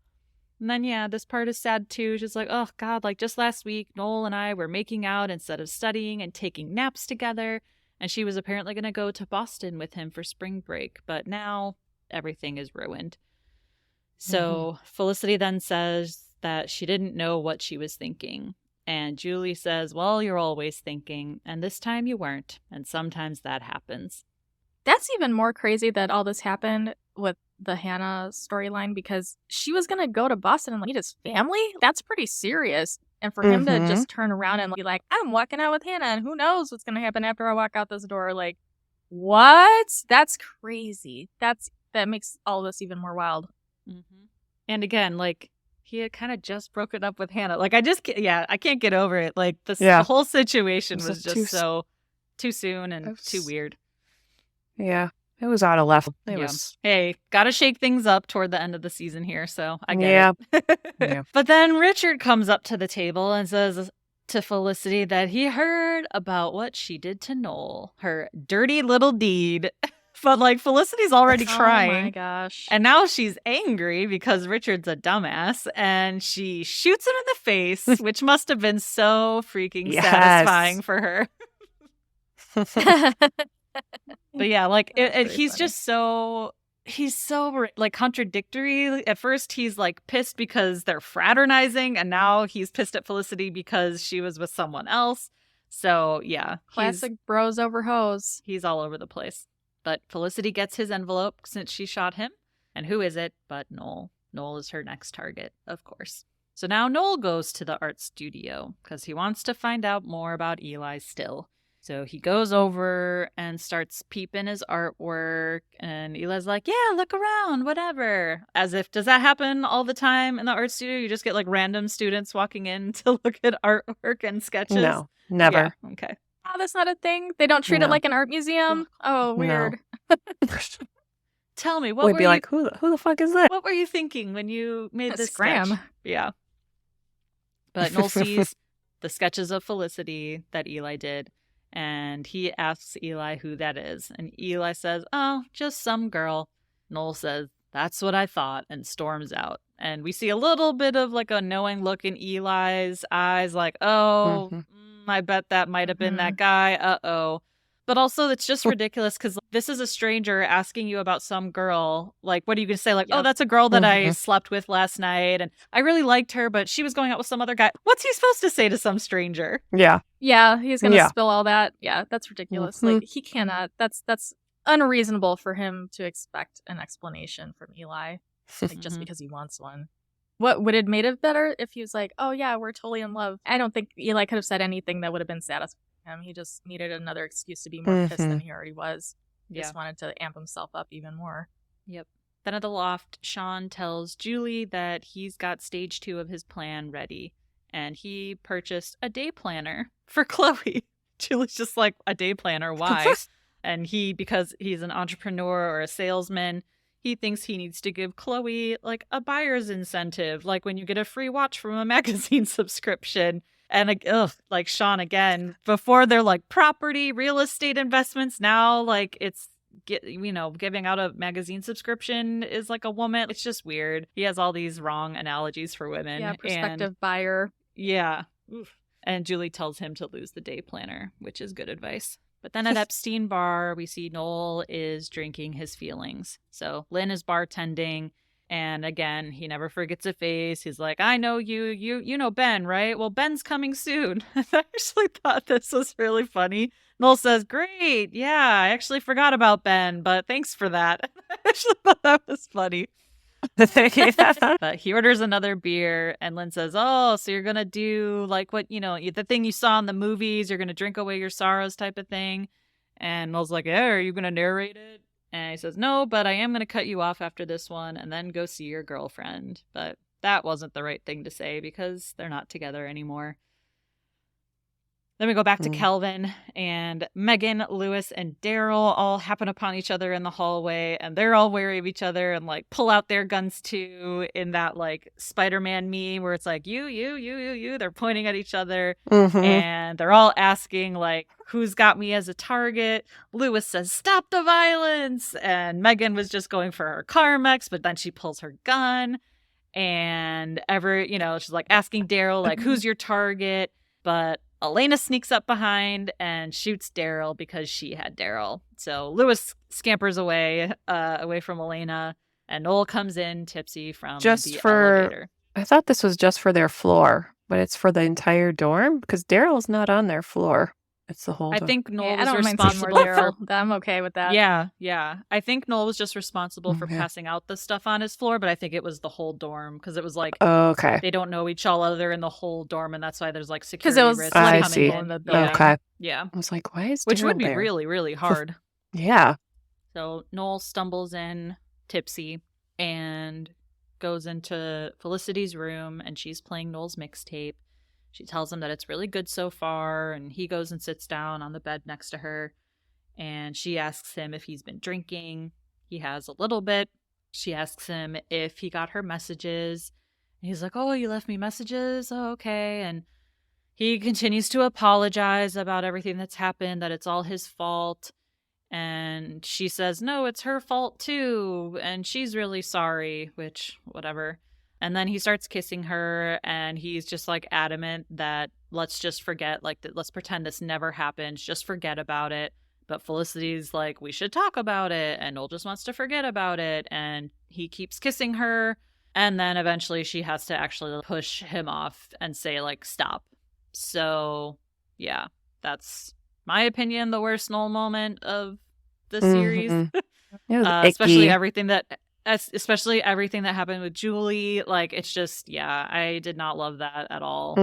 And then, yeah, this part is sad too. She's like, oh, God, like just last week, Noel and I were making out instead of studying and taking naps together. And she was apparently going to go to Boston with him for spring break. But now everything is ruined. So Felicity then says that she didn't know what she was thinking. And Julie says, well, you're always thinking. And this time you weren't. And sometimes that happens. That's even more crazy that all this happened with the Hannah storyline because she was going to go to Boston and meet his family. That's pretty serious. And for him to just turn around and be like, I'm walking out with Hannah and who knows what's going to happen after I walk out this door. Like, what? That's crazy. That makes all this even more wild. And again, like, he had kind of just broken up with Hannah. Like, I can't get over it. Like, the whole situation was just so too soon and too weird. Yeah, it was out of left. Hey, gotta shake things up toward the end of the season here, so I get it. But then Richard comes up to the table and says to Felicity that he heard about what she did to Noel, her dirty little deed. But like Felicity's already crying. Oh my gosh. And now she's angry because Richard's a dumbass and she shoots him in the face, which must have been so freaking satisfying for her. But yeah, like he's just he's so like contradictory. At first he's like pissed because they're fraternizing and now he's pissed at Felicity because she was with someone else. So yeah. Classic bros over hoes. He's all over the place. But Felicity gets his envelope since she shot him. And who is it but Noel? Noel is her next target, of course. So now Noel goes to the art studio because he wants to find out more about Eli still. So he goes over and starts peeping his artwork, and Eli's like, yeah, look around, whatever. As if, does that happen all the time in the art studio? You just get like random students walking in to look at artwork and sketches? No, never. Yeah, okay. Oh, that's not a thing? They don't treat it No. like an art museum? Oh, No. weird. Tell me, what We'd were be you like, who the fuck is that? what were you thinking when you made this Scram. sketch? Yeah. But Noel sees the sketches of Felicity that Eli did, and he asks Eli who that is. And Eli says, oh, just some girl. Noel says, that's what I thought, and storms out. And we see a little bit of like a knowing look in Eli's eyes, like, oh, I bet that might have been that guy. Uh-oh. But also, it's just ridiculous because this is a stranger asking you about some girl. Like, what are you going to say? Like, oh, that's a girl that I slept with last night, and I really liked her, but she was going out with some other guy. What's he supposed to say to some stranger? Yeah. Yeah, he's going to spill all that. Yeah, that's ridiculous. Like, he cannot. That's unreasonable for him to expect an explanation from Eli, like, just because he wants one. What would it made it better if he was like, oh, yeah, we're totally in love? I don't think Eli could have said anything that would have been satisfying him. He just needed another excuse to be more pissed than he already was. He just wanted to amp himself up even more. Yep. Then at the loft, Sean tells Julie that he's got stage 2 of his plan ready, and he purchased a day planner for Chloe. Julie's just like, a day planner? Why? And he, because he's an entrepreneur or a salesman, he thinks he needs to give Chloe like a buyer's incentive, like when you get a free watch from a magazine subscription. And like Sean again, before they're like property, real estate investments, now like it's giving out a magazine subscription is like a woman. It's just weird. He has all these wrong analogies for women. Yeah, prospective buyer. Yeah. Oof. And Julie tells him to lose the day planner, which is good advice. But then at Epstein Bar, we see Noel is drinking his feelings. So Lynn is bartending. And again, he never forgets a face. He's like, I know you know Ben, right? Well, Ben's coming soon. I actually thought this was really funny. Noel says, great. Yeah, I actually forgot about Ben, but thanks for that. I actually thought that was funny. But he orders another beer, and Lynn says, oh, so you're going to do like what, the thing you saw in the movies, you're going to drink away your sorrows type of thing. And Noel's like, yeah, are you going to narrate it? And he says, no, but I am going to cut you off after this one and then go see your girlfriend. But that wasn't the right thing to say because they're not together anymore. Then we go back to Kelvin, and Megan, Lewis, and Daryl all happen upon each other in the hallway, and they're all wary of each other and like pull out their guns too in that like Spider-Man meme where it's like you. They're pointing at each other, and they're all asking like, who's got me as a target? Lewis says, stop the violence, and Megan was just going for her Carmex, but then she pulls her gun, and she's like asking Daryl like, who's your target? But Elena sneaks up behind and shoots Daryl because she had Daryl. So Lewis scampers away from Elena, and Noel comes in tipsy from the elevator. I thought this was just for their floor, but it's for the entire dorm because Daryl's not on their floor. It's the whole dorm. I think Noel was responsible for I'm okay with that. Yeah. I think Noel was just responsible for passing out the stuff on his floor, but I think it was the whole dorm because it was like, okay, they don't know each other in the whole dorm, and that's why there's like security risks coming in the building. Okay. Yeah. I was like, why is Daryl which would be there? really, really hard. Yeah. So Noel stumbles in tipsy and goes into Felicity's room, and she's playing Noel's mixtape. She tells him that it's really good so far, and he goes and sits down on the bed next to her, and she asks him if he's been drinking. He has a little bit. She asks him if he got her messages. And he's like, oh, you left me messages? Oh, okay. And he continues to apologize about everything that's happened, that it's all his fault. And she says, no, it's her fault too, and she's really sorry, which, whatever. And then he starts kissing her, and he's just like adamant that let's just forget, like, let's pretend this never happened, just forget about it. But Felicity's like, we should talk about it, and Noel just wants to forget about it, and he keeps kissing her, and then eventually she has to actually push him off and say, like, stop. So, yeah, that's my opinion, the worst Noel moment of the series. It was especially everything that especially everything that happened with Julie. Like, it's just, yeah, I did not love that at all.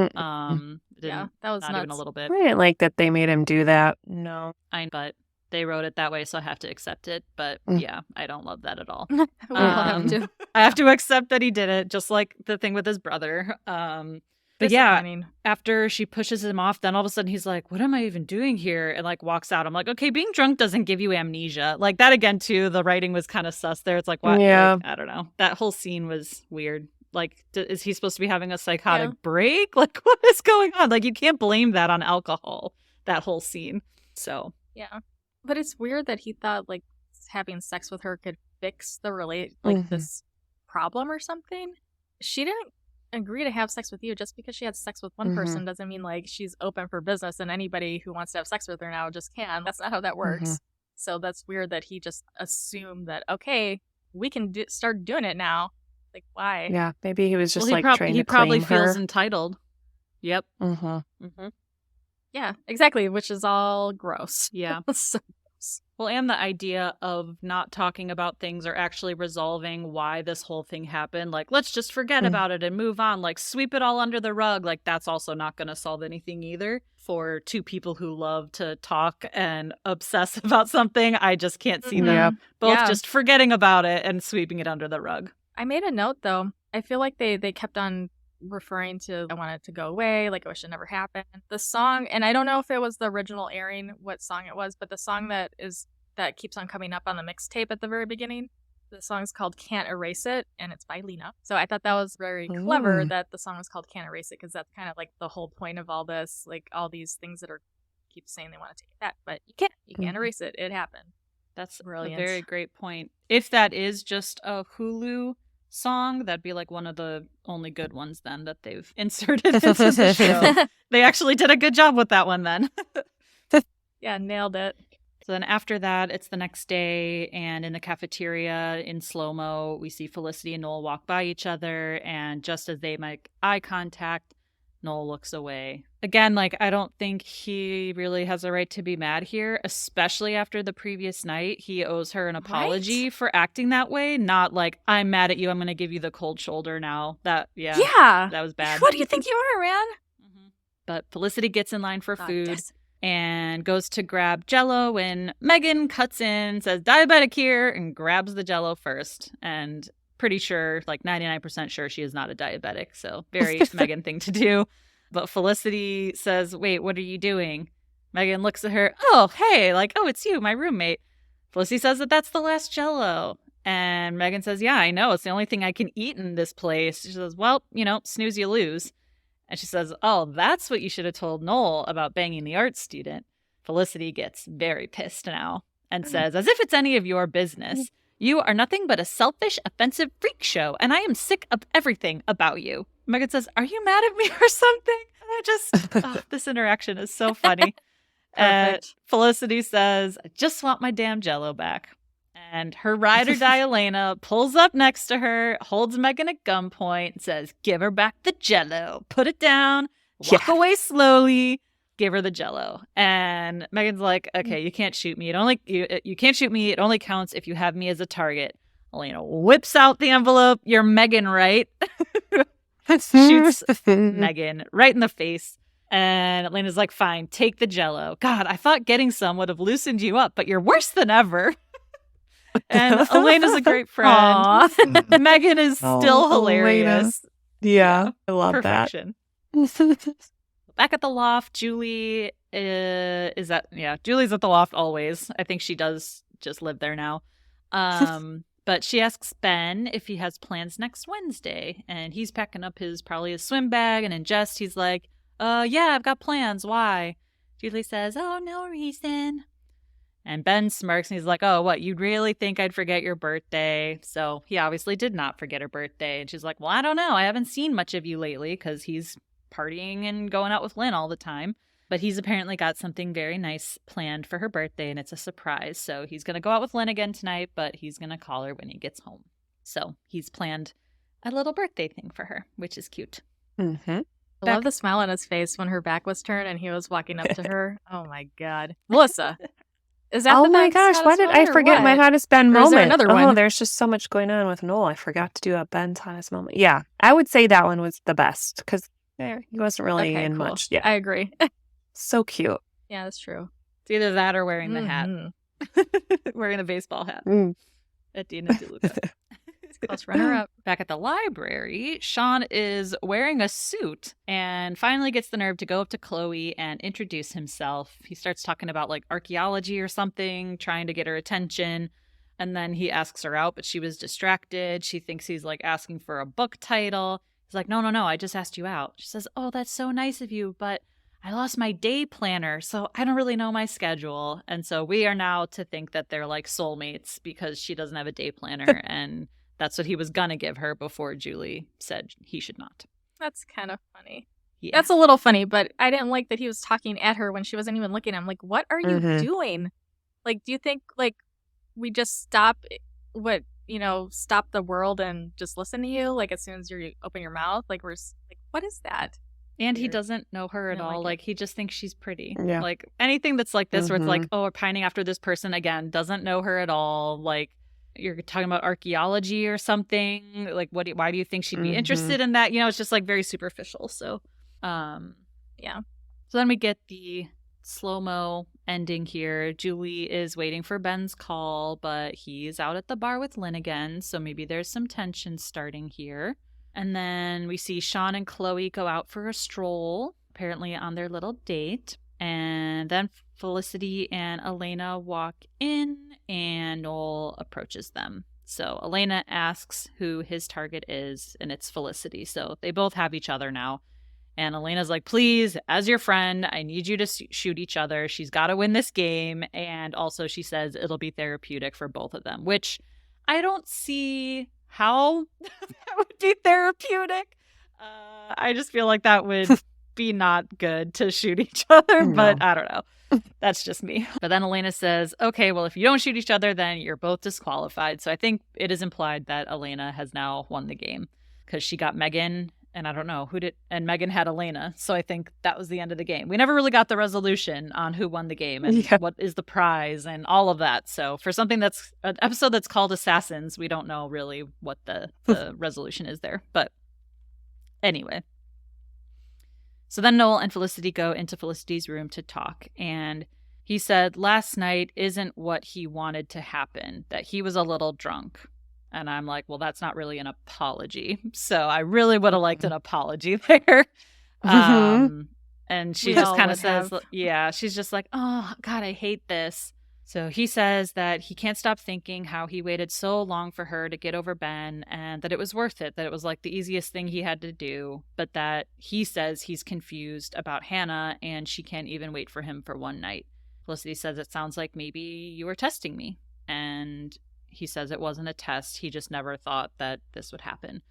Yeah, that was not nuts. even a little bit. I didn't like that they made him do that. No. But they wrote it that way, so I have to accept it. But yeah, I don't love that at all. We all have to. I have to accept that he did it, just like the thing with his brother. But yeah, after she pushes him off, then all of a sudden he's like, what am I even doing here? And like walks out. I'm like, okay, being drunk doesn't give you amnesia. Like that again, too. The writing was kind of sus there. It's like, what? Yeah. Like, I don't know. That whole scene was weird. Like, is he supposed to be having a psychotic break? Like, what is going on? Like, you can't blame that on alcohol, that whole scene. So. Yeah. But it's weird that he thought like having sex with her could fix the this problem or something. She didn't agree to have sex with you. Just because she had sex with one person doesn't mean like she's open for business and anybody who wants to have sex with her now just can. That's not how that works. So that's weird that he just assumed that, okay, we can start doing it now. Like, why? Yeah, maybe he was just trying to claim her. He probably feels entitled. Yep. Yeah, exactly, which is all gross. Yeah. So gross. Well, and the idea of not talking about things or actually resolving why this whole thing happened. Like, let's just forget about it and move on. Like, sweep it all under the rug. Like, that's also not going to solve anything either. For two people who love to talk and obsess about something, I just can't see them both just forgetting about it and sweeping it under the rug. I made a note, though. I feel like they kept on referring to, I want it to go away, like I wish it never happened. The song, and I don't know if it was the original airing, what song it was, but the song that keeps on coming up on the mixtape at the very beginning, the song's called Can't Erase It, and it's by Lena. So I thought that was very clever that the song was called Can't Erase It, because that's kind of like the whole point of all this, like all these things that keep saying they want to take it back, but you can't erase it. It happened. That's brilliant. A very great point. If that is just a Hulu song, that'd be like one of the only good ones then that they've inserted into the show. They actually did a good job with that one then. Yeah, nailed it. So then after that, it's the next day, and in the cafeteria in slow-mo, we see Felicity and Noel walk by each other, and just as they make eye contact, Noel looks away. Again, like, I don't think he really has a right to be mad here, especially after the previous night. He owes her an apology for acting that way, not like, I'm mad at you, I'm going to give you the cold shoulder now. That was bad. What do you think you are, man? But Felicity gets in line for food and goes to grab Jell-O when Megan cuts in, says, diabetic here, and grabs the Jell-O first. And pretty sure, like 99% sure, she is not a diabetic. So very Megan thing to do. But Felicity says, wait, what are you doing? Megan looks at her, oh, hey, like, oh, it's you, my roommate. Felicity says that that's the last Jell-O. And Megan says, yeah, I know. It's the only thing I can eat in this place. She says, well, snooze, you lose. And she says, oh, that's what you should have told Noel about banging the art student. Felicity gets very pissed now and says, as if it's any of your business. You are nothing but a selfish, offensive freak show, and I am sick of everything about you. Megan says, are you mad at me or something? And I just, this interaction is so funny. Felicity says, I just want my damn Jell-O back. And her ride or die Elena pulls up next to her, holds Megan at gunpoint, and says, give her back the Jell-O. Put it down, walk away slowly, give her the Jell-O. And Megan's like, okay, you can't shoot me. You can't shoot me. It only counts if you have me as a target. Elena whips out the envelope. You're Megan, right? Shoots Megan right in the face. And Elena's like, fine, take the Jell-O. God, I thought getting some would have loosened you up, but you're worse than ever. And Elena's a great friend. Megan is still hilarious. Yeah, I love perfection. Back at the loft, Julie Julie's at the loft always. I think she does just live there now. But she asks Ben if he has plans next Wednesday, and he's packing up his swim bag, and in jest he's like, yeah, I've got plans. Why? Julie says, oh, no reason. And Ben smirks and he's like, oh, what, you'd really think I'd forget your birthday? So he obviously did not forget her birthday. And she's like, well, I don't know. I haven't seen much of you lately because he's partying and going out with Lynn all the time. But he's apparently got something very nice planned for her birthday, and it's a surprise. So he's going to go out with Lynn again tonight, but he's going to call her when he gets home. So he's planned a little birthday thing for her, which is cute. Mm-hmm. I love the smile on his face when her back was turned and he was walking up to her. Oh, my God. Melissa. Is that Oh the my Ben's gosh, why hottest did one, I or forget my what? hottest Ben Or is there moment? another Oh, one? there's just so much going on with Noel. I forgot to do a Ben's hottest moment. Yeah, I would say that one was the best because he wasn't really Okay, in cool. much. Yeah, I agree. so cute. Yeah, that's true. It's either that or wearing the hat. Mhm. Wearing the baseball hat Mm. at Dina DeLuca. Close runner-up. Back at the library, Sean is wearing a suit and finally gets the nerve to go up to Chloe and introduce himself. He starts talking about like archaeology or something, trying to get her attention. And then he asks her out, but she was distracted. She thinks he's like asking for a book title. He's like, no, I just asked you out. She says, oh, that's so nice of you, but I lost my day planner, so I don't really know my schedule. And so we are now to think that they're like soulmates because she doesn't have a day planner. And that's what he was going to give her before Julie said he should not. That's kind of funny. Yeah. That's a little funny, but I didn't like that he was talking at her when she wasn't even looking. I'm like, what are you doing? Like, do you think like we just stop the world and just listen to you? Like as soon as you open your mouth, like what is that? And he doesn't know her at all. Like he just thinks she's pretty. Yeah. Like anything that's like this where it's like, oh, we're pining after this person again, doesn't know her at all. Like you're talking about archaeology or something. Like why do you think she'd be interested in that? It's just like very superficial. So yeah. So then we get the slow-mo ending here. Julie is waiting for Ben's call, but he's out at the bar with Lynn again. So maybe there's some tension starting here. And then we see Sean and Chloe go out for a stroll, apparently on their little date. And then Felicity and Elena walk in and Noel approaches them. So Elena asks who his target is, and it's Felicity. So they both have each other now. And Elena's like, please, as your friend, I need you to shoot each other. She's got to win this game. And also she says it'll be therapeutic for both of them, which I don't see how that would be therapeutic. I just feel like that would be not good to shoot each other, but I don't know. That's just me. But then Elena says, okay, well, if you don't shoot each other, then you're both disqualified. So I think it is implied that Elena has now won the game because she got Megan, and I don't know and Megan had Elena. So I think that was the end of the game. We never really got the resolution on who won the game and what is the prize and all of that. So for something that's an episode that's called Assassins, we don't know really what the resolution is there. But anyway. So then Noel and Felicity go into Felicity's room to talk. And he said last night isn't what he wanted to happen, that he was a little drunk. And I'm like, well, that's not really an apology. So I really would have liked an apology there. And she just kind of says, she's just like, oh, God, I hate this. So he says that he can't stop thinking how he waited so long for her to get over Ben and that it was worth it, that it was like the easiest thing he had to do, but that he says he's confused about Hannah and she can't even wait for him for one night. Felicity says it sounds like maybe you were testing me. And he says it wasn't a test. He just never thought that this would happen.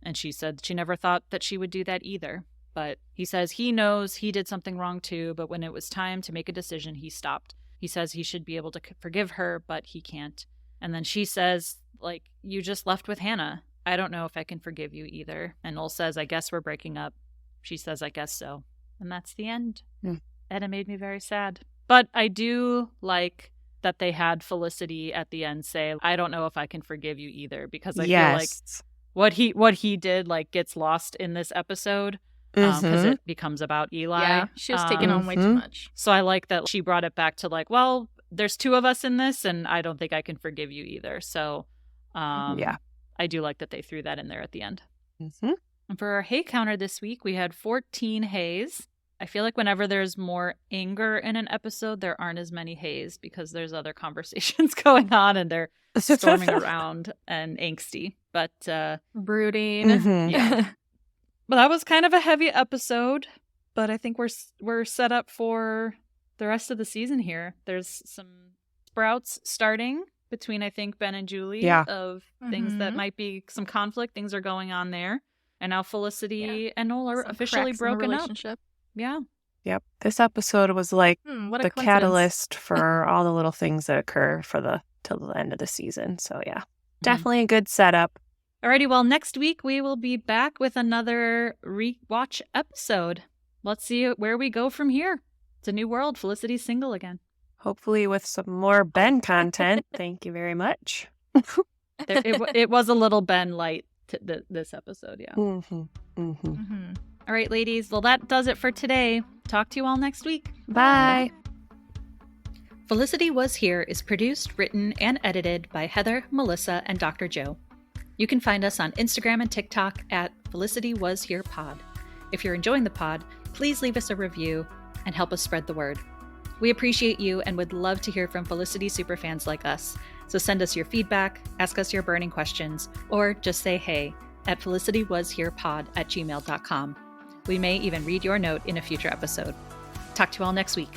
And she said she never thought that she would do that either. But he says he knows he did something wrong too, but when it was time to make a decision, he stopped. He says he should be able to forgive her, but he can't. And then she says, like, you just left with Hannah. I don't know if I can forgive you either. And Noel says, I guess we're breaking up. She says, I guess so. And that's the end. And it made me very sad. But I do like that they had Felicity at the end say, I don't know if I can forgive you either, because I feel like what he did like gets lost in this episode because it becomes about Eli. Yeah, she was taking on way too much. So I like that she brought it back to like, well, there's two of us in this and I don't think I can forgive you either. So I do like that they threw that in there at the end. And for our hay counter this week, we had 14 hays. I feel like whenever there's more anger in an episode, there aren't as many hays because there's other conversations going on and they're storming around and angsty. But brooding. Yeah. But that was kind of a heavy episode, but I think we're set up for the rest of the season here. There's some sprouts starting between, I think, Ben and Julie of things that might be some conflict. Things are going on there. And now Felicity and Noel are officially broken up. Yeah. Yep. This episode was like the catalyst for all the little things that occur till the end of the season. So yeah, definitely a good setup. Alrighty, well, next week we will be back with another rewatch episode. Let's see where we go from here. It's a new world. Felicity's single again. Hopefully with some more Ben content. Thank you very much. It was a little Ben light this episode, yeah. Mm-hmm. Mm-hmm. Mm-hmm. All right, ladies. Well, that does it for today. Talk to you all next week. Bye. Felicity Was Here is produced, written, and edited by Heather, Melissa, and Dr. Joe. You can find us on Instagram and TikTok at Felicity Was Here Pod. If you're enjoying the pod, please leave us a review and help us spread the word. We appreciate you and would love to hear from Felicity superfans like us. So send us your feedback, ask us your burning questions, or just say hey at felicitywasherepod@gmail.com. We may even read your note in a future episode. Talk to you all next week.